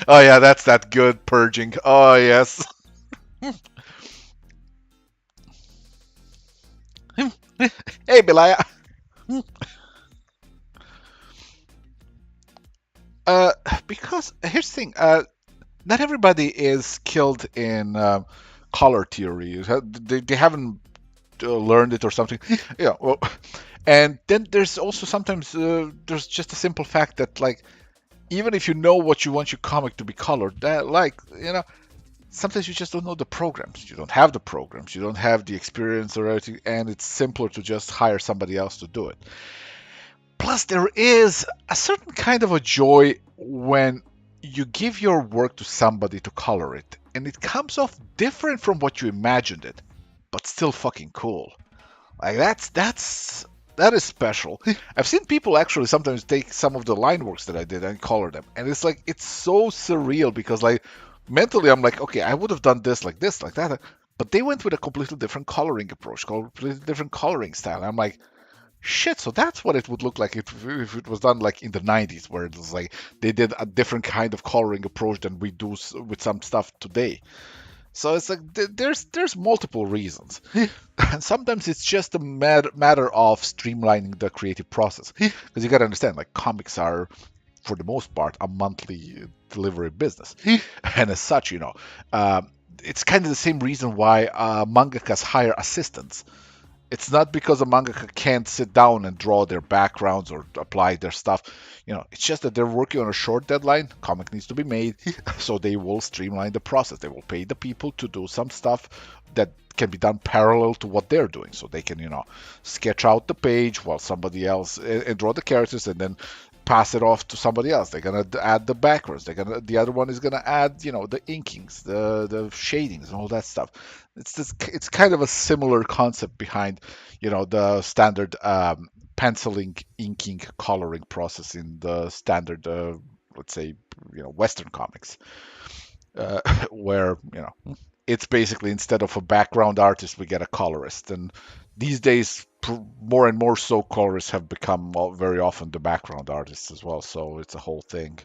Oh yeah, that's that good purging. Oh yes. Hey, Belaya. Because here's the thing. Not everybody is skilled in color theory. They haven't learned it or something. Yeah. Well, and then there's also sometimes there's just a simple fact that like even if you know what you want your comic to be colored, that sometimes you just don't know the programs. You don't have the programs. You don't have the experience or anything, and it's simpler to just hire somebody else to do it. Plus, there is a certain kind of a joy when you give your work to somebody to color it, and it comes off different from what you imagined it, but still fucking cool. Like that is special. I've seen people actually sometimes take some of the line works that I did and color them, and it's like it's so surreal because like mentally I'm like, okay, I would have done this, like that, but they went with a completely different coloring approach, completely different coloring style. I'm like, Shit, so that's what it would look like if it was done like in the 90s, where it was like they did a different kind of coloring approach than we do with some stuff today. So it's like there's multiple reasons, and sometimes it's just a matter of streamlining the creative process. Because you got to understand, like comics are for the most part a monthly delivery business, and as such, uh, it's kind of the same reason why mangakas hire assistants. It's not because a mangaka can't sit down and draw their backgrounds or apply their stuff. It's just that they're working on a short deadline. Comic needs to be made, so they will streamline the process. They will pay the people to do some stuff that can be done parallel to what they're doing. So they can, sketch out the page while somebody else and draw the characters, and then pass it off to somebody else. They're gonna add the backgrounds. The other one is gonna add, the inkings, the shadings, and all that stuff. It's kind of a similar concept behind, the standard penciling, inking, coloring process in the standard, let's say, Western comics, where it's basically instead of a background artist, we get a colorist. And these days, more and more so, colorists have become very often the background artists as well. So it's a whole thing.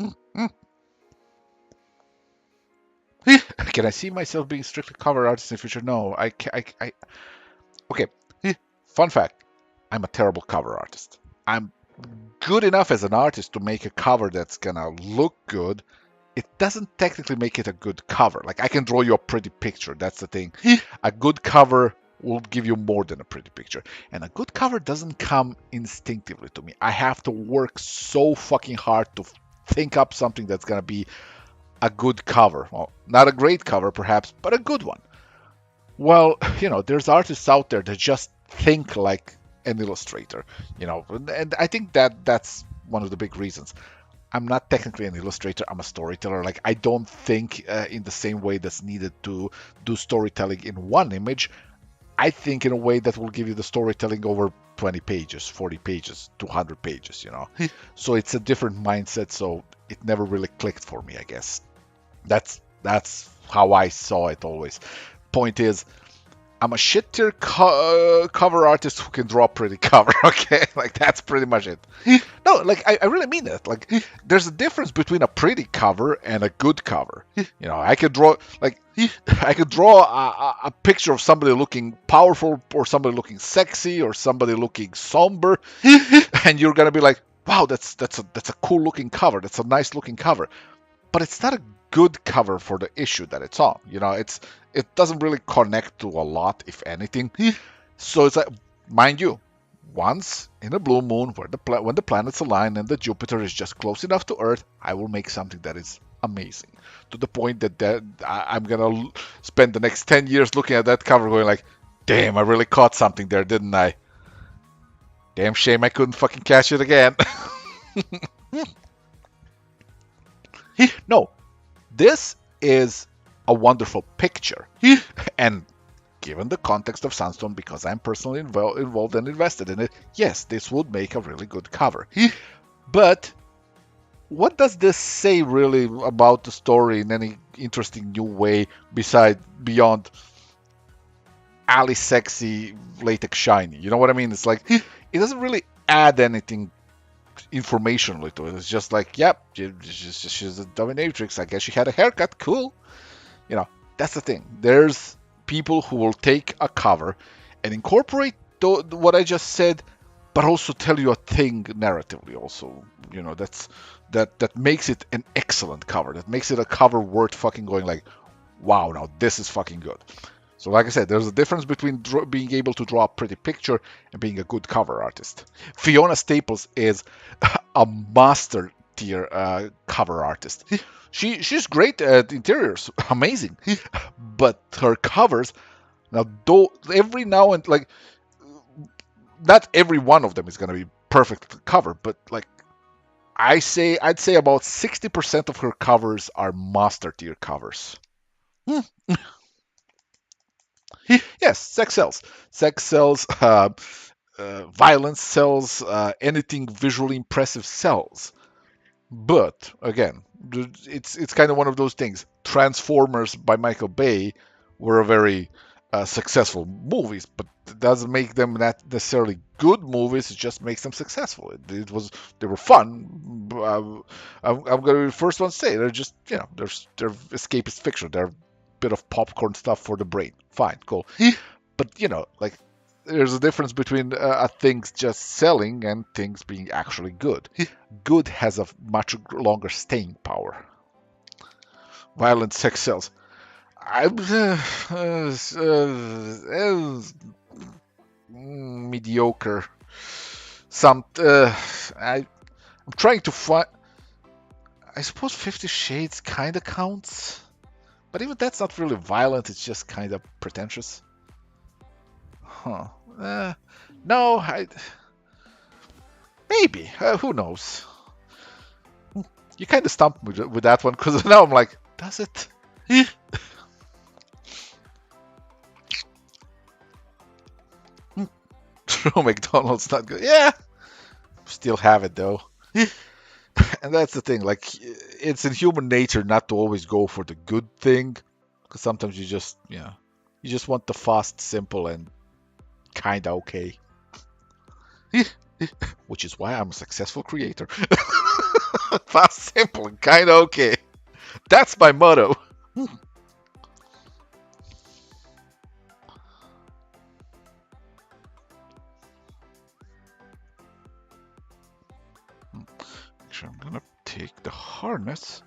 Mm, mm. Can I see myself being strictly cover artist in the future? No, okay. Fun fact: I'm a terrible cover artist. I'm good enough as an artist to make a cover that's gonna look good. It doesn't technically make it a good cover. Like I can draw you a pretty picture. That's the thing. A good cover will give you more than a pretty picture. And a good cover doesn't come instinctively to me. I have to work so fucking hard to think up something that's gonna be a good cover. Well, not a great cover perhaps, but a good one. Well, there's artists out there that just think like an illustrator, and I think that's one of the big reasons. I'm not technically an illustrator. I'm a storyteller. Like I don't think in the same way that's needed to do storytelling in one image. I think in a way that will give you the storytelling over 20 pages, 40 pages, 200 pages. So it's a different mindset. So it never really clicked for me, I guess. That's how I saw it always. Point is, I'm a shit tier cover artist who can draw a pretty cover. Okay, like that's pretty much it. No, like I really mean it. Like there's a difference between a pretty cover and a good cover. I could draw a picture of somebody looking powerful, or somebody looking sexy, or somebody looking somber, and you're gonna be like, wow, that's a cool looking cover. That's a nice looking cover, but it's not a good cover for the issue that it's on. It doesn't really connect to a lot, if anything. So it's like, mind you, once in a blue moon, where when the planets align and the Jupiter is just close enough to Earth, I will make something that is amazing, to the point that I'm gonna spend the next 10 years looking at that cover, going like, damn, I really caught something there, didn't I? Damn shame I couldn't fucking catch it again. No, this is a wonderful picture. And given the context of Sunstone, because I'm personally involved and invested in it, yes, this would make a really good cover. But what does this say really about the story in any interesting new way beyond Ali sexy latex shiny? You know what I mean? It's like it doesn't really add anything informationally to it. It's just like, yep, she's a dominatrix. I guess she had a haircut. Cool. That's the thing. There's people who will take a cover and incorporate what I just said, but also tell you a thing narratively. Also, that makes it an excellent cover. That makes it a cover worth fucking going like, wow, now this is fucking good. So like I said, there's a difference between being able to draw a pretty picture and being a good cover artist. Fiona Staples is a master tier cover artist. She's great at interiors, amazing. But her covers, now though every now and like, not every one of them is gonna be perfect cover, but like I'd say about 60% of her covers are master tier covers. Yes, sex sells. Sex sells. Violence sells. Anything visually impressive sells. But again, it's kind of one of those things. Transformers by Michael Bay were a very successful movies, but it doesn't make them not necessarily good movies. It just makes them successful. They were fun. I'm going to be the first one to say they're just they're escapist fiction. They're a bit of popcorn stuff for the brain. Fine, cool. But like there's a difference between things just selling and things being actually good. Good has a much longer staying power. Violent sex sells. I'm mediocre. Some I'm trying to find. I suppose 50 Shades kind of counts, but even that's not really violent. It's just kind of pretentious. Huh? No, maybe. Who knows? You kind of stumped me with that one because now I'm like, does it? True, McDonald's not good. Yeah, still have it though. And that's the thing. Like, it's in human nature not to always go for the good thing, because sometimes you just want the fast, simple, and kind of okay. Which is why I'm a successful creator. Fast, simple, and kind of okay. That's my motto. Actually, I'm gonna take the harness,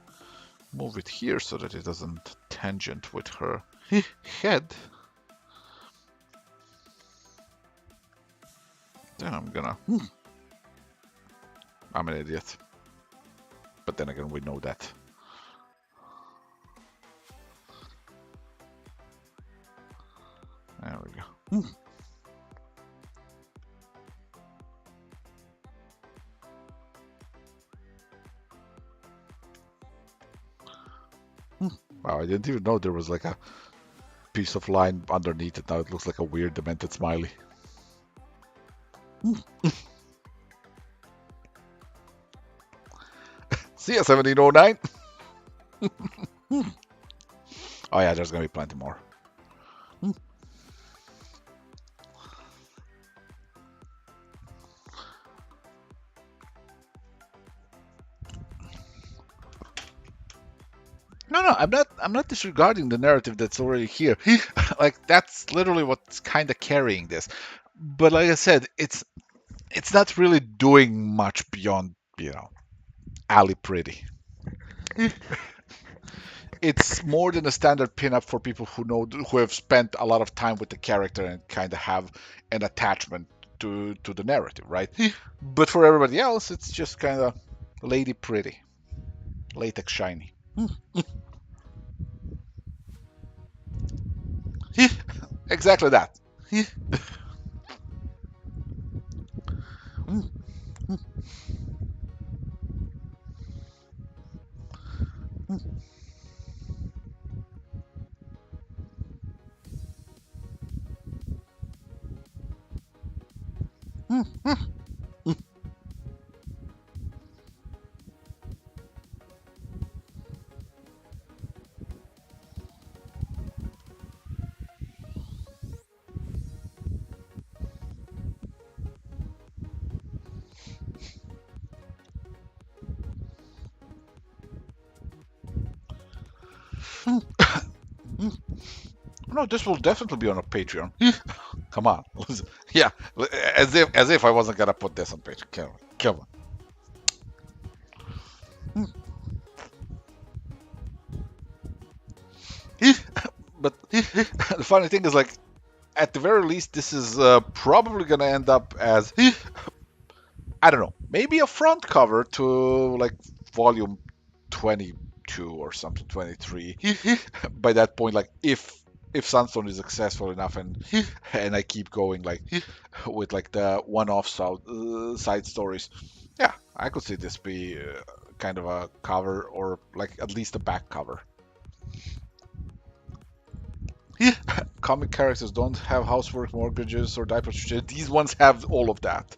move it here so that it doesn't tangent with her head. Then I'm an idiot. But then again, we know that. There we go. Wow, I didn't even know there was like a piece of line underneath it. Now it looks like a weird demented smiley. See ya, 1709. Oh yeah, there's gonna be plenty more. No, I'm not disregarding the narrative that's already here. Like that's literally what's kind of carrying this. But like I said, it's not really doing much beyond, alley pretty. It's more than a standard pinup for people who have spent a lot of time with the character and kind of have an attachment to the narrative, right? But for everybody else, it's just kind of lady pretty, latex shiny. Exactly that. No, this will definitely be on a Patreon. Come on, yeah, as if I wasn't gonna put this on Patreon. Come on. But the funny thing is, like, at the very least, this is probably gonna end up as I don't know, maybe a front cover to like volume 22 or something, 23. By that point, like if Sunstone is successful enough and I keep going like with like the one-off side stories, yeah, I could see this be kind of a cover or like at least a back cover. Comic characters don't have housework, mortgages, or diapers. These ones have all of that.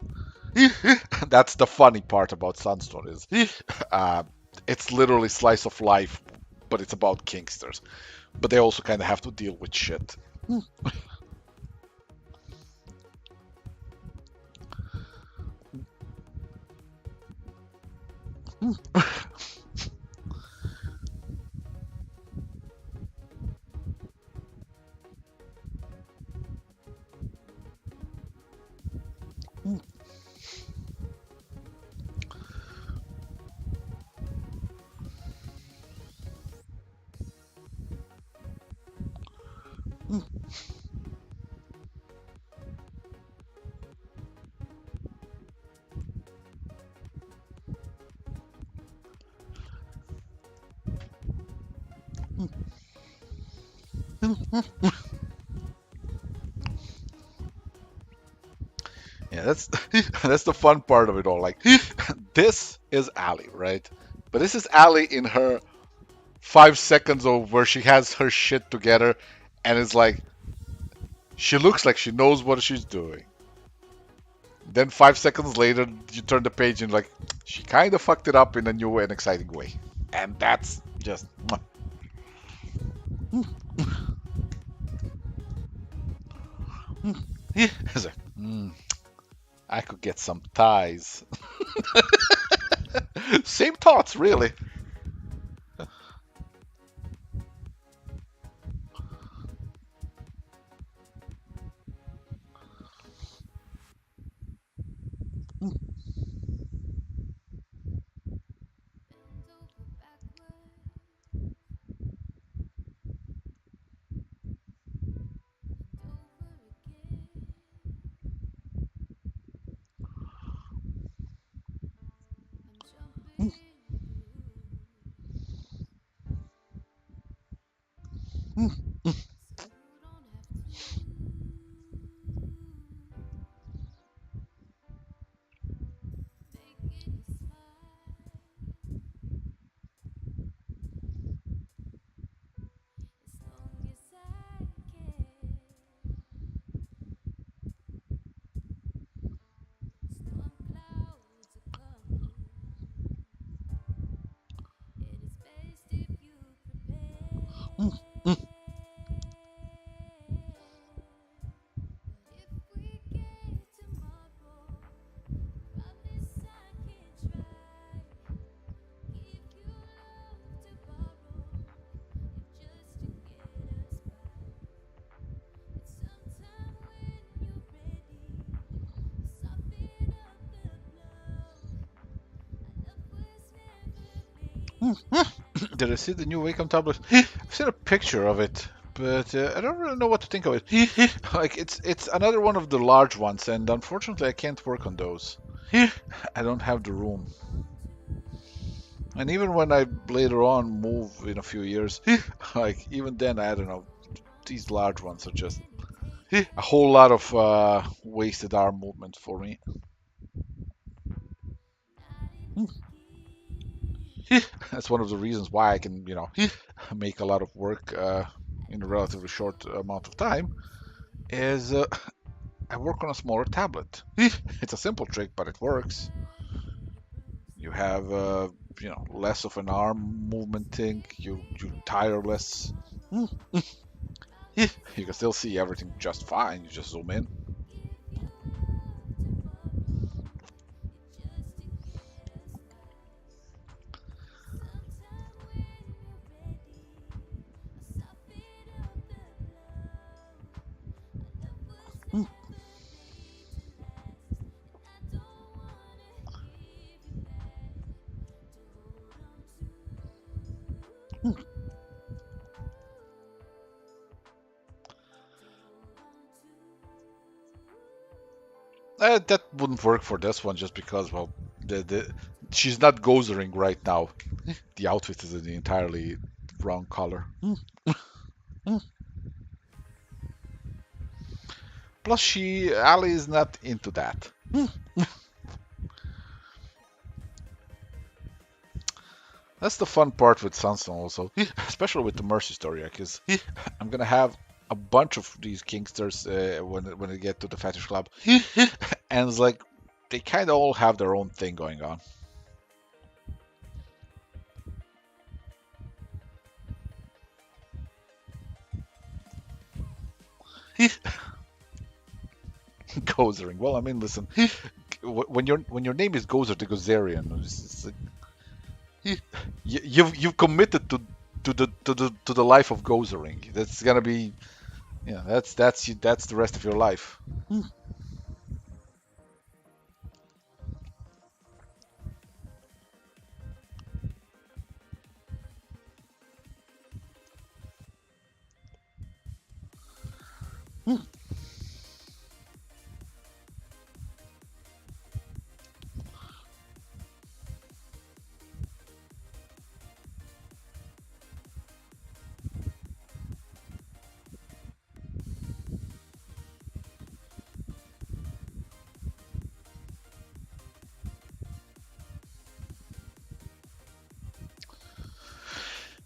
That's the funny part about Sunstone is it's literally slice of life, but it's about Kingsters. But they also kind of have to deal with shit. Yeah, that's that's the fun part of it all. Like, this is Ali, right? But this is Ali in her 5 seconds of where she has her shit together, and it's like she looks like she knows what she's doing. Then 5 seconds later, you turn the page and like she kind of fucked it up in a new and exciting way, and that's just. It's like, I could get some ties. Same thoughts, really. Did I see the new Wacom tablet? I've seen a picture of it, but I don't really know what to think of it. Like it's another one of the large ones, and unfortunately I can't work on those. I don't have the room. And even when I later on move in a few years, like even then I don't know. These large ones are just a whole lot of wasted arm movement for me. That's one of the reasons why I can, make a lot of work in a relatively short amount of time. Is I work on a smaller tablet. It's a simple trick, but it works. You have, less of an arm movement thing. You tire less. You can still see everything just fine. You just zoom in. That wouldn't work for this one just because, well, the she's not gozering right now. The outfit is in the entirely wrong color. Plus, Ali is not into that. That's the fun part with Sunstone also, especially with the Mercy story, because I'm gonna have a bunch of these Kingsters when they get to the Fetish Club, and it's like they kind of all have their own thing going on. Gozering. Well, I mean, listen, when your name is Gozer the Gozerian, you've committed to the life of Gozering. That's gonna be, yeah, that's the rest of your life.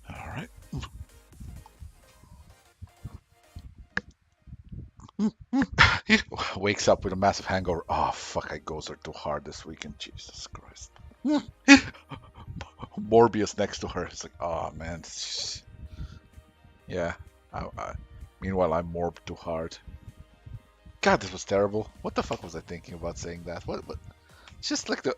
All right. He wakes up with a massive hangover. Oh fuck! I Gozer too hard this weekend. Jesus Christ. Morbius next to her. It's like, oh man. Yeah. Meanwhile, I'm Morb too hard. God, this was terrible. What the fuck was I thinking about saying that? What? It's just like the.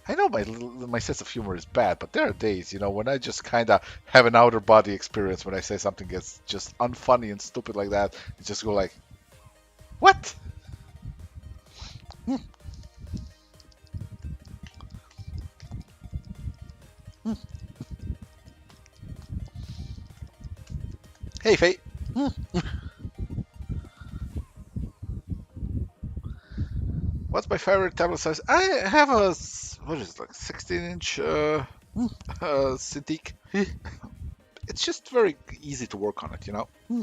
I know my sense of humor is bad, but there are days, when I just kind of have an outer body experience when I say something that's just unfunny and stupid like that. It just go like, what? Hmm, hmm. Hey, Faye. Hmm. What's my favorite tablet size? I have what is it, like 16-inch Cintiq. It's just very easy to work on it. Hmm,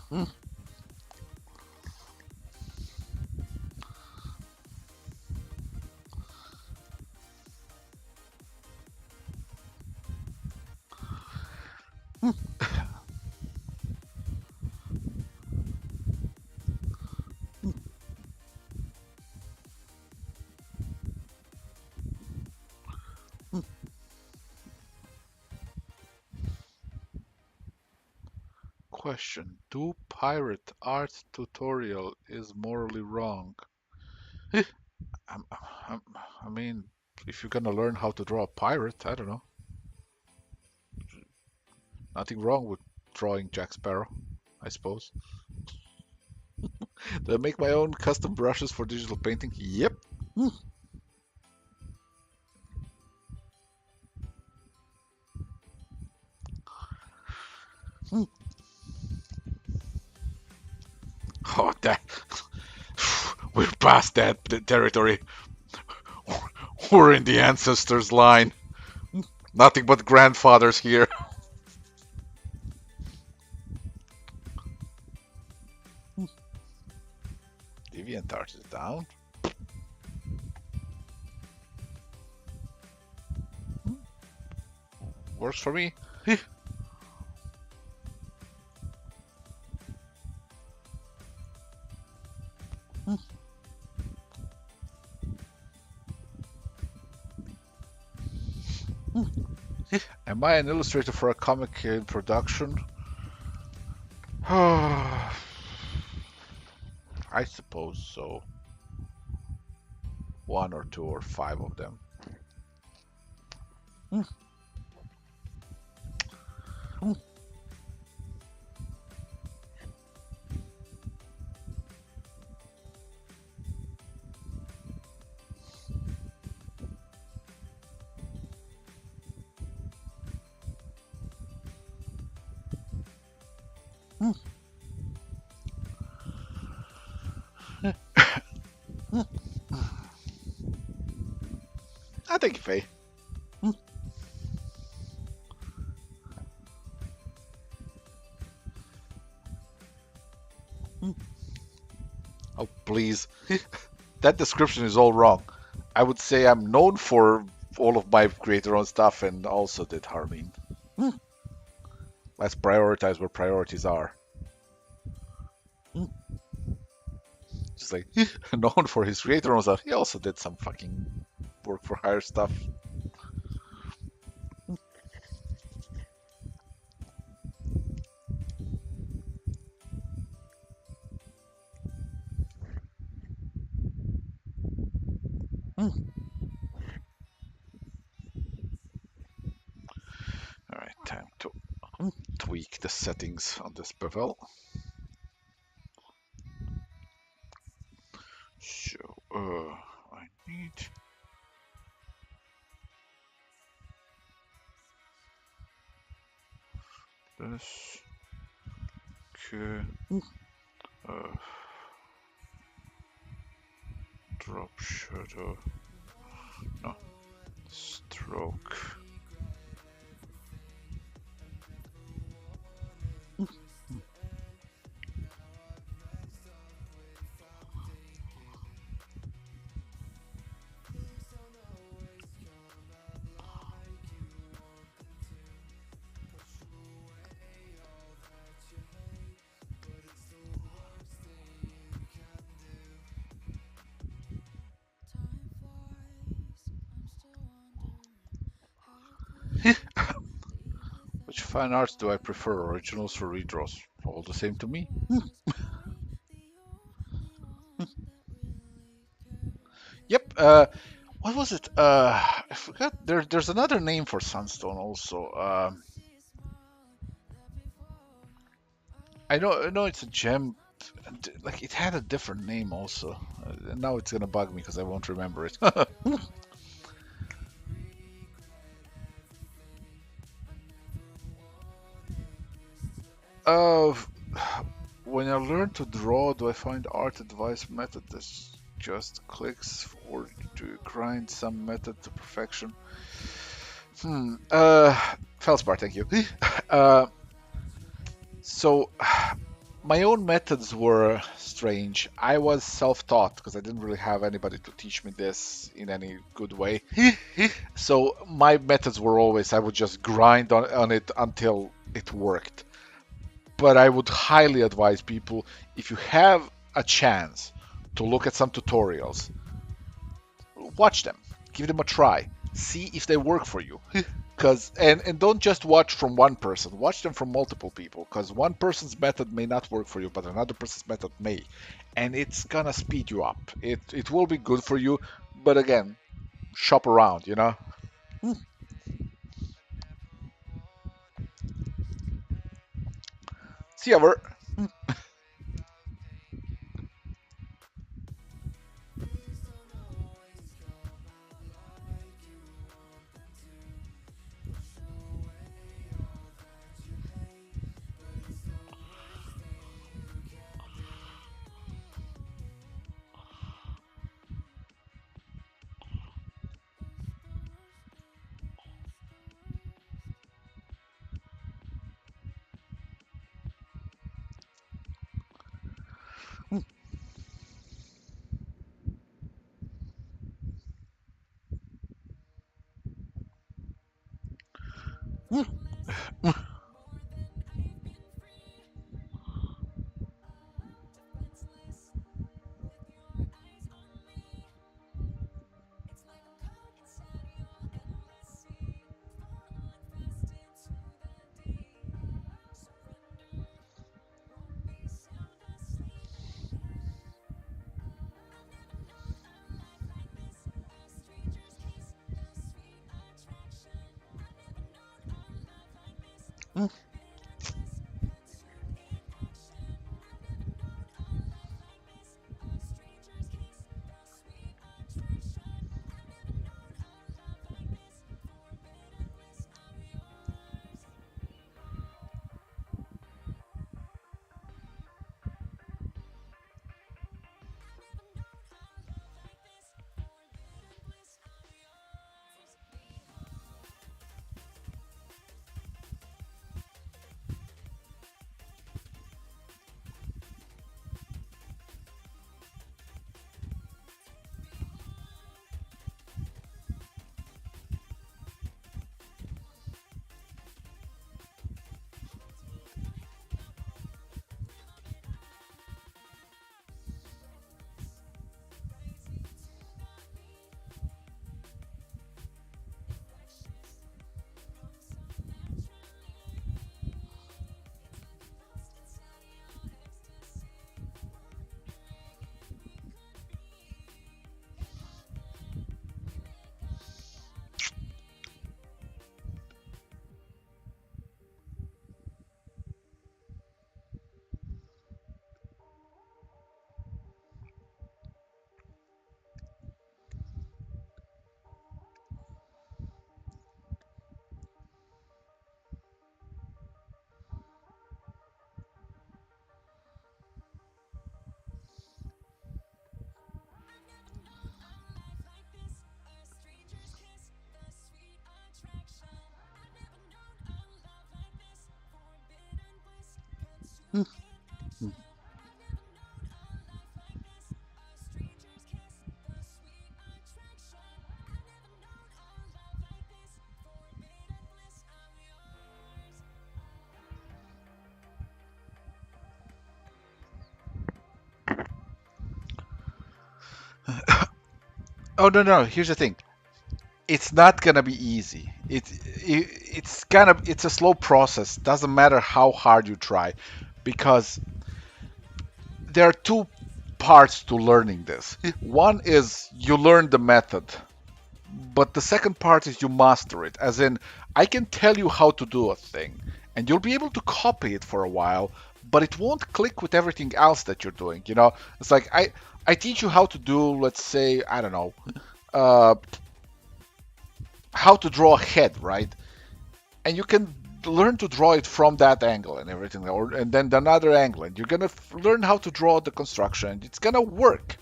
hmm, hmm, hmm. Question: Do pirate art tutorial is morally wrong? I'm, I'm, I mean, if you're gonna learn how to draw a pirate, I don't know. Nothing wrong with drawing Jack Sparrow, I suppose. Do I make my own custom brushes for digital painting? Yep. Hmm, hmm. Oh, that we're past that territory. We're in the ancestors' line. Nothing but grandfathers here. DeviantArt is down. Works for me. Am I an illustrator for a comic in production? I suppose so. One or two or five of them. I think Faye. Oh, please. That description is all wrong. I would say I'm known for all of my create your own stuff and also did Harleen. Hmm. Let's prioritize where priorities are. Hmm. Just like known for his create your own stuff, he also did some fucking work for hire stuff. Hmm. All right, time to tweak the settings on this bevel. So, I need this. Okay. Uh, drop shadow. No. Stroke. Which fine arts do I prefer? Originals or redraws? All the same to me. Yep. What was it? I forgot. There's another name for Sunstone also. I know it's a gem. Like it had a different name also. Now it's gonna bug me because I won't remember it. uh, when I learn to draw, do I find art advice method that's just clicks, or do you grind some method to perfection? Felspar, thank you. uh, so my own methods were strange. I was self-taught because I didn't really have anybody to teach me this in any good way. So my methods were always I would just grind on it until it worked. But I would highly advise people, if you have a chance to look at some tutorials, watch them, give them a try, see if they work for you. Cause and don't just watch from one person, watch them from multiple people, because one person's method may not work for you, but another person's method may, and it's gonna speed you up. It will be good for you, but again, shop around, you know. See you ever. Oh no, no. Here's the thing. It's not gonna be easy. It's a slow process. Doesn't matter how hard you try, because there are two parts to learning this. One is you learn the method, but the second part is you master it. As in, I can tell you how to do a thing, and you'll be able to copy it for a while, but it won't click with everything else that you're doing. It's like I teach you how to do, let's say, I don't know, uh, how to draw a head, right? And you can learn to draw it from that angle and everything, and then another angle, and you're gonna learn how to draw the construction, and it's gonna work.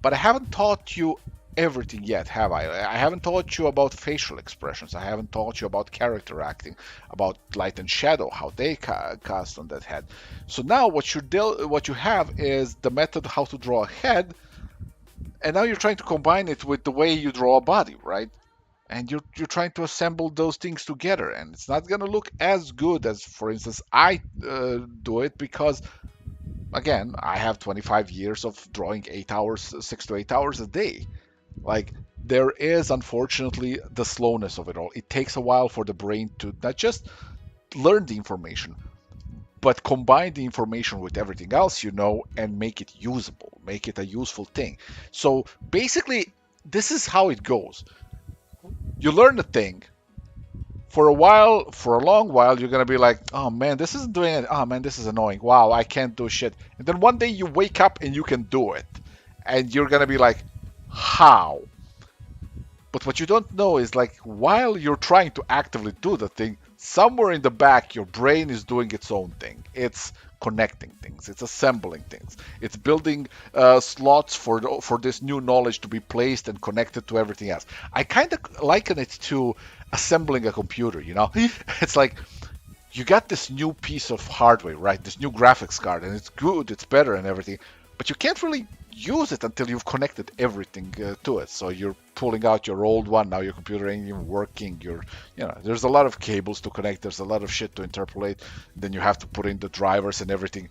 But I haven't taught you everything yet, have I? I haven't taught you about facial expressions. I haven't taught you about character acting, about light and shadow, how they cast on that head. So now what you have is the method how to draw a head, and now you're trying to combine it with the way you draw a body, right? And you're trying to assemble those things together, and it's not going to look as good as, for instance, I do it, because again, I have 25 years of drawing 8 hours, 6 to 8 hours a day. Like, there is unfortunately the slowness of it all. It takes a while for the brain to not just learn the information, but combine the information with everything else and make it usable, make it a useful thing. So basically, this is how it goes. You learn the thing, for a while, for a long while, you're gonna be like, oh man, this isn't doing it. Oh man, this is annoying. Wow, I can't do shit. And then one day you wake up and you can do it. And you're gonna be like, how? But what you don't know is, like, while you're trying to actively do the thing, somewhere in the back, your brain is doing its own thing. It's connecting things. It's assembling things. It's building slots for this new knowledge to be placed and connected to everything else. I kind of liken it to assembling a computer. It's like you got this new piece of hardware, right? This new graphics card, and it's good, it's better, and everything, but you can't really use it until you've connected everything to it. So you're pulling out your old one. Now your computer ain't even working. There's a lot of cables to connect. There's a lot of shit to interpolate. Then you have to put in the drivers and everything.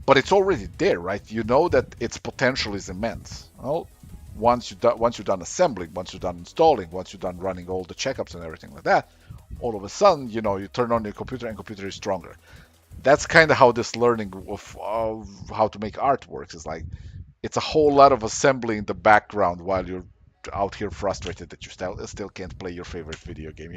But it's already there, right? You know that its potential is immense. Well, once you're done assembling, once you're done installing, once you're done running all the checkups and everything like that, all of a sudden, you turn on your computer and computer is stronger. That's kind of how this learning of how to make art works. Is like, it's a whole lot of assembly in the background while you're out here frustrated that you still can't play your favorite video game.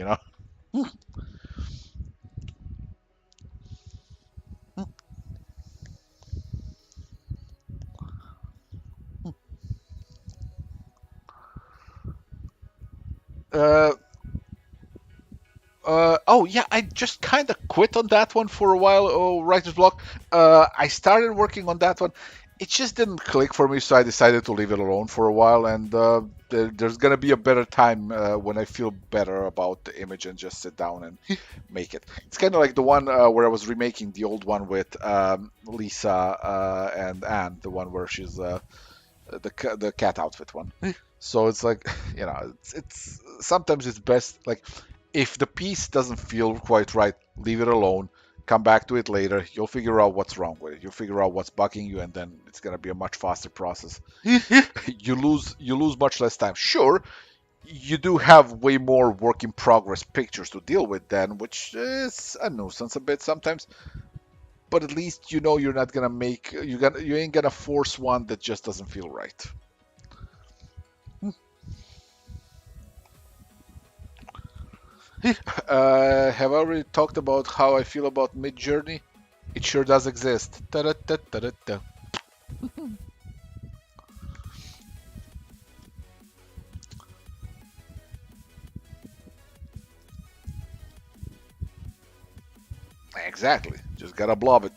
Uh, oh yeah, I just kind of quit on that one for a while. Oh, writer's block. I started working on that one. It just didn't click for me, so I decided to leave it alone for a while. And there's gonna be a better time when I feel better about the image and just sit down and make it. It's kind of like the one where I was remaking the old one with Lisa and Anne, the one where she's the cat outfit one. So it's like, it's sometimes it's best, like, if the piece doesn't feel quite right, leave it alone. Come back to it later. You'll figure out what's wrong with it. You'll figure out what's bugging you, and then it's gonna be a much faster process. You lose much less time. Sure, you do have way more work in progress pictures to deal with then, which is a nuisance a bit sometimes. But at least you're not gonna you ain't gonna force one that just doesn't feel right. Have I already talked about how I feel about Mid Journey? It sure does exist. Ta-da-ta-ta-ta-ta. Exactly. Just gotta blob it.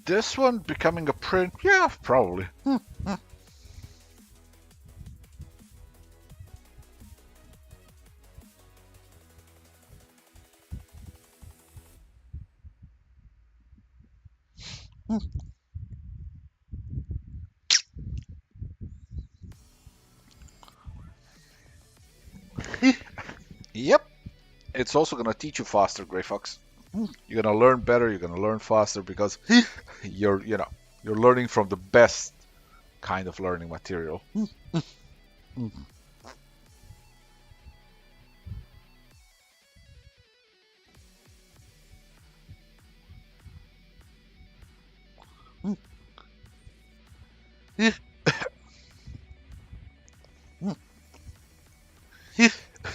This one becoming a print? Yeah, probably. Yep. It's also gonna teach you faster, Gray Fox. You're gonna learn better. You're gonna learn faster because you're learning from the best kind of learning material.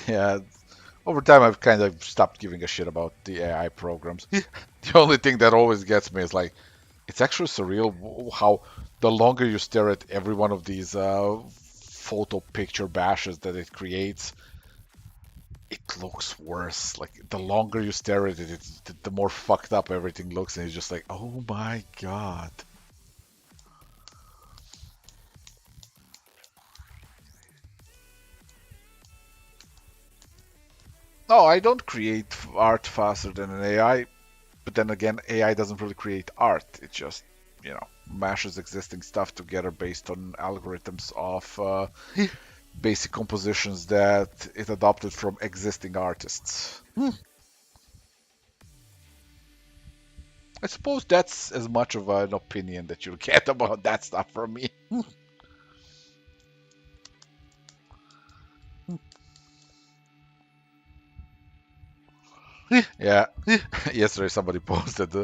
Yeah, over time I've kind of stopped giving a shit about the AI programs. The only thing that always gets me is like it's actually surreal how the longer you stare at every one of these photo picture bashes that it creates, it looks worse. Like the longer you stare at it, the more fucked up everything looks, and it's just like, oh my god. No, I don't create art faster than an AI, but then again, AI doesn't really create art. It just, mashes existing stuff together based on algorithms of basic compositions that it adopted from existing artists. I suppose that's as much of an opinion that you'll get about that stuff from me. Yeah. Yesterday somebody posted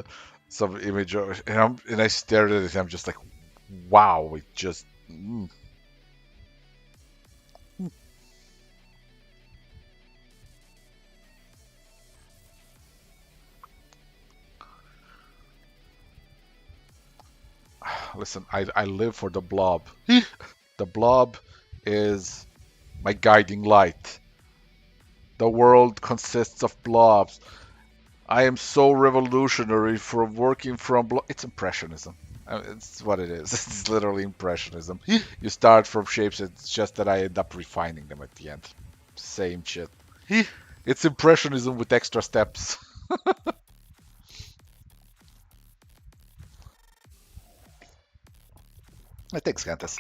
some image and I stared at it and I'm just like, wow, it just. Listen, I live for the blob. The blob is my guiding light. The world consists of blobs. I am so revolutionary from working from it's impressionism. It's what it is. It's literally impressionism. You start from shapes, it's just that I end up refining them at the end. Same shit. It's impressionism with extra steps. Thanks, Cantus.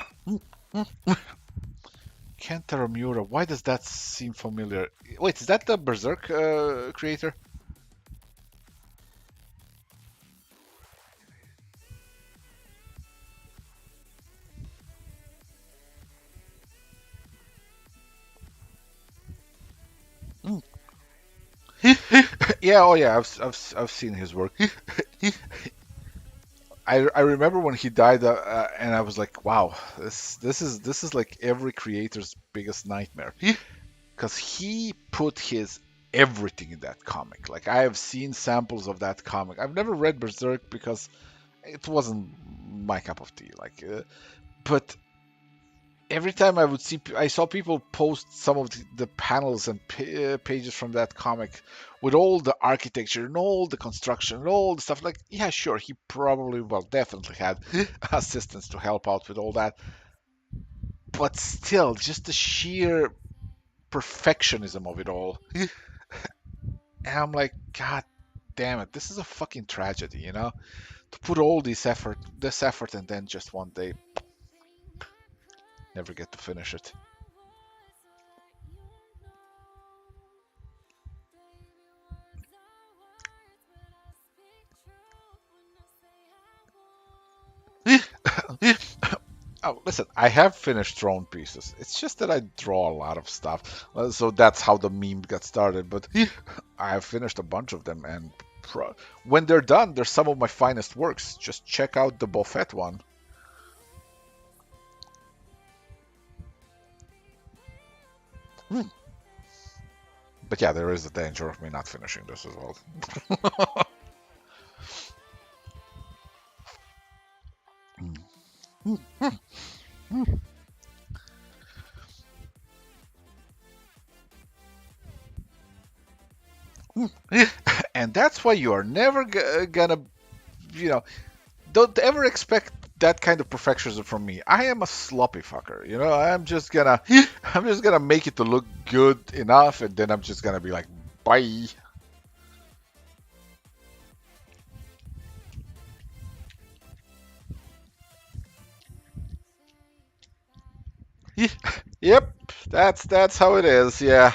Kentaramura, why does that seem familiar? Wait, is that the Berserk creator? Yeah, oh yeah, I've seen his work. I remember when he died, and I was like, wow, this is like every creator's biggest nightmare, because he put his everything in that comic. Like I have seen samples of that comic. I've never read Berserk because it wasn't my cup of tea. But every time I saw people post some of the panels and pages from that comic with all the architecture and all the construction and all the stuff. Like, yeah, sure, he probably, well, definitely had assistants to help out with all that. But still, just the sheer perfectionism of it all. And I'm like, God damn it, this is a fucking tragedy, To put all this effort, and then just one day never get to finish it. Oh, listen, I have finished Throne Pieces. It's just that I draw a lot of stuff. So that's how the meme got started. But I have finished a bunch of them, and when they're done, they're some of my finest works. Just check out the Buffett one. Hmm. But yeah, there is a danger of me not finishing this as well. And that's why you are never gonna, you know, don't ever expect that kind of perfectionism from me. I am a sloppy fucker, I'm just gonna make it to look good enough, and then I'm just gonna be like, bye. Yep, that's how it is. Yeah.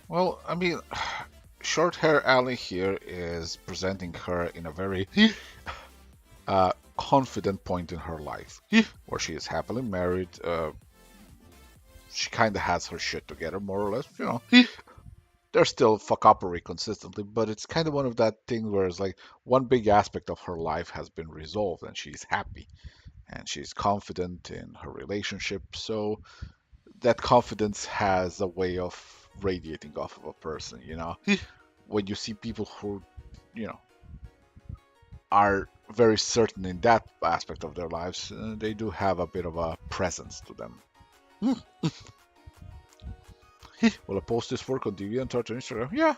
Well, I mean, short hair Alley here is presenting her in a very confident point in her life, where she is happily married. She kind of has her shit together, more or less. There's still fuckopery consistently, but it's kind of one of that things where it's like one big aspect of her life has been resolved, and she's happy and she's confident in her relationship. So that confidence has a way of radiating off of a person. When you see people who, you know, are very certain in that aspect of their lives, they do have a bit of a presence to them. Will I post this work on DeviantArt or Instagram? Yeah.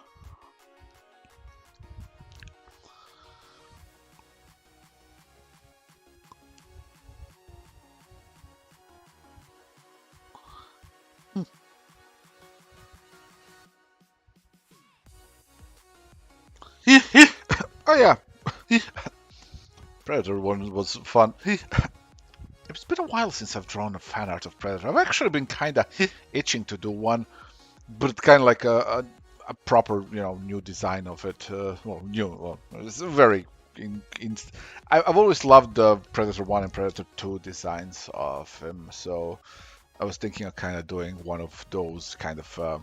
Oh yeah. Predator one was fun. It's been a while since I've drawn a fan art of Predator. I've actually been kind of itching to do one, but it's kind of like a proper, new design of it. Well, new. Well, it's a very. I've always loved the Predator 1 and Predator 2 designs of him, so I was thinking of kind of doing one of those kind of,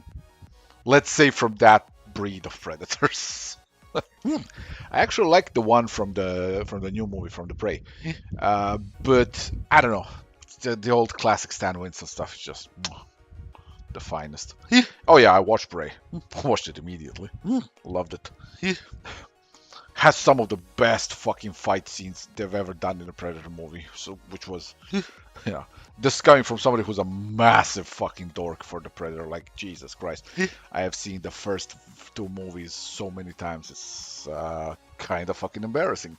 let's say, from that breed of Predators. I actually like the one from the new movie from the Prey, but I don't know. The old classic Stan Winston stuff is just the finest. Oh yeah, I watched Prey. Watched it immediately. Loved it. Has some of the best fucking fight scenes they've ever done in a Predator movie. So, which was, yeah, this coming from somebody who's a massive fucking dork for the Predator. Like Jesus Christ, I have seen the first two movies so many times. It's kind of fucking embarrassing.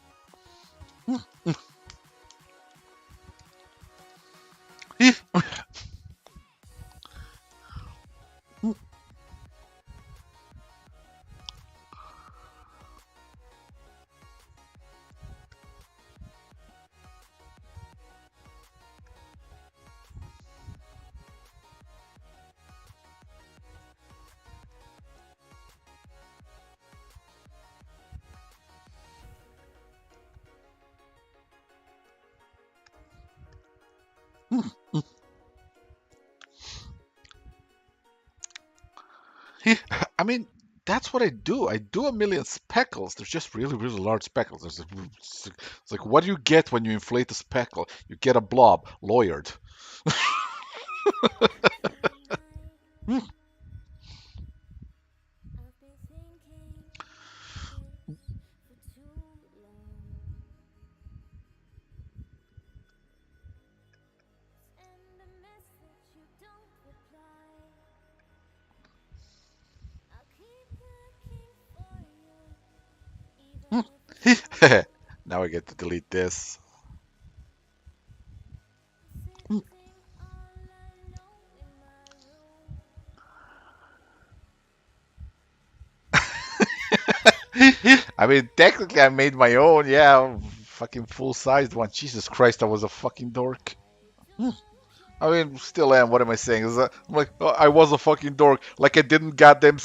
I mean, that's what I do. I do a million speckles. They're just really, really large speckles. It's like, what do you get when you inflate a speckle? You get a blob, lawyered. Now I get to delete this. I mean, technically, I made my own. Yeah, fucking full-sized one. Jesus Christ, I was a fucking dork. I mean, still am. What am I saying? Is that, I'm like, oh, I was a fucking dork. Like I didn't goddamn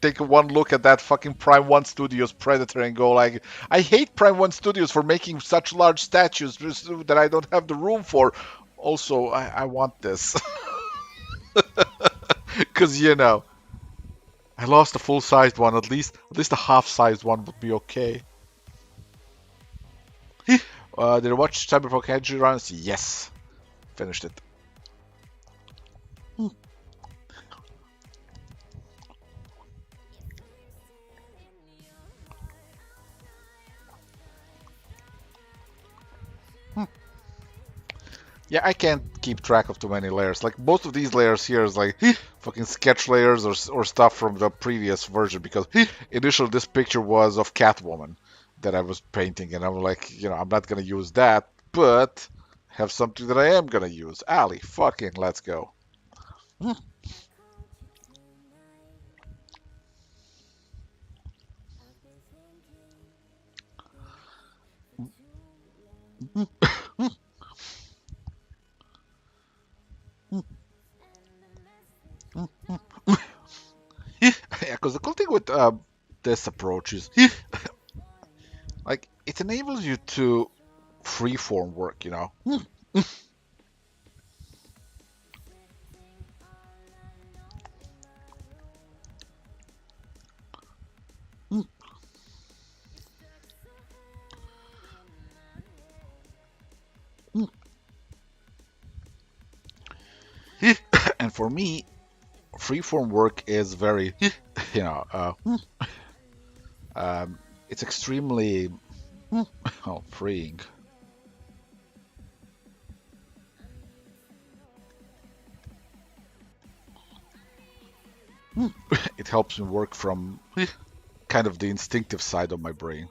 take one look at that fucking Prime One Studios Predator and go like, I hate Prime One Studios for making such large statues that I don't have the room for. Also, I want this because I lost a full-sized one. At least a half-sized one would be okay. Did I watch Cyberpunk Edge Runs? Yes, finished it. Yeah, I can't keep track of too many layers. Like most of these layers here is like fucking sketch layers or stuff from the previous version because initially this picture was of Catwoman that I was painting and I'm like, I'm not gonna use that, but have something that I am gonna use. Ali, fucking let's go. Yeah, because the cool thing with this approach is like it enables you to freeform work. And for me, freeform work is very, you know, it's extremely freeing. It helps me work from kind of the instinctive side of my brain.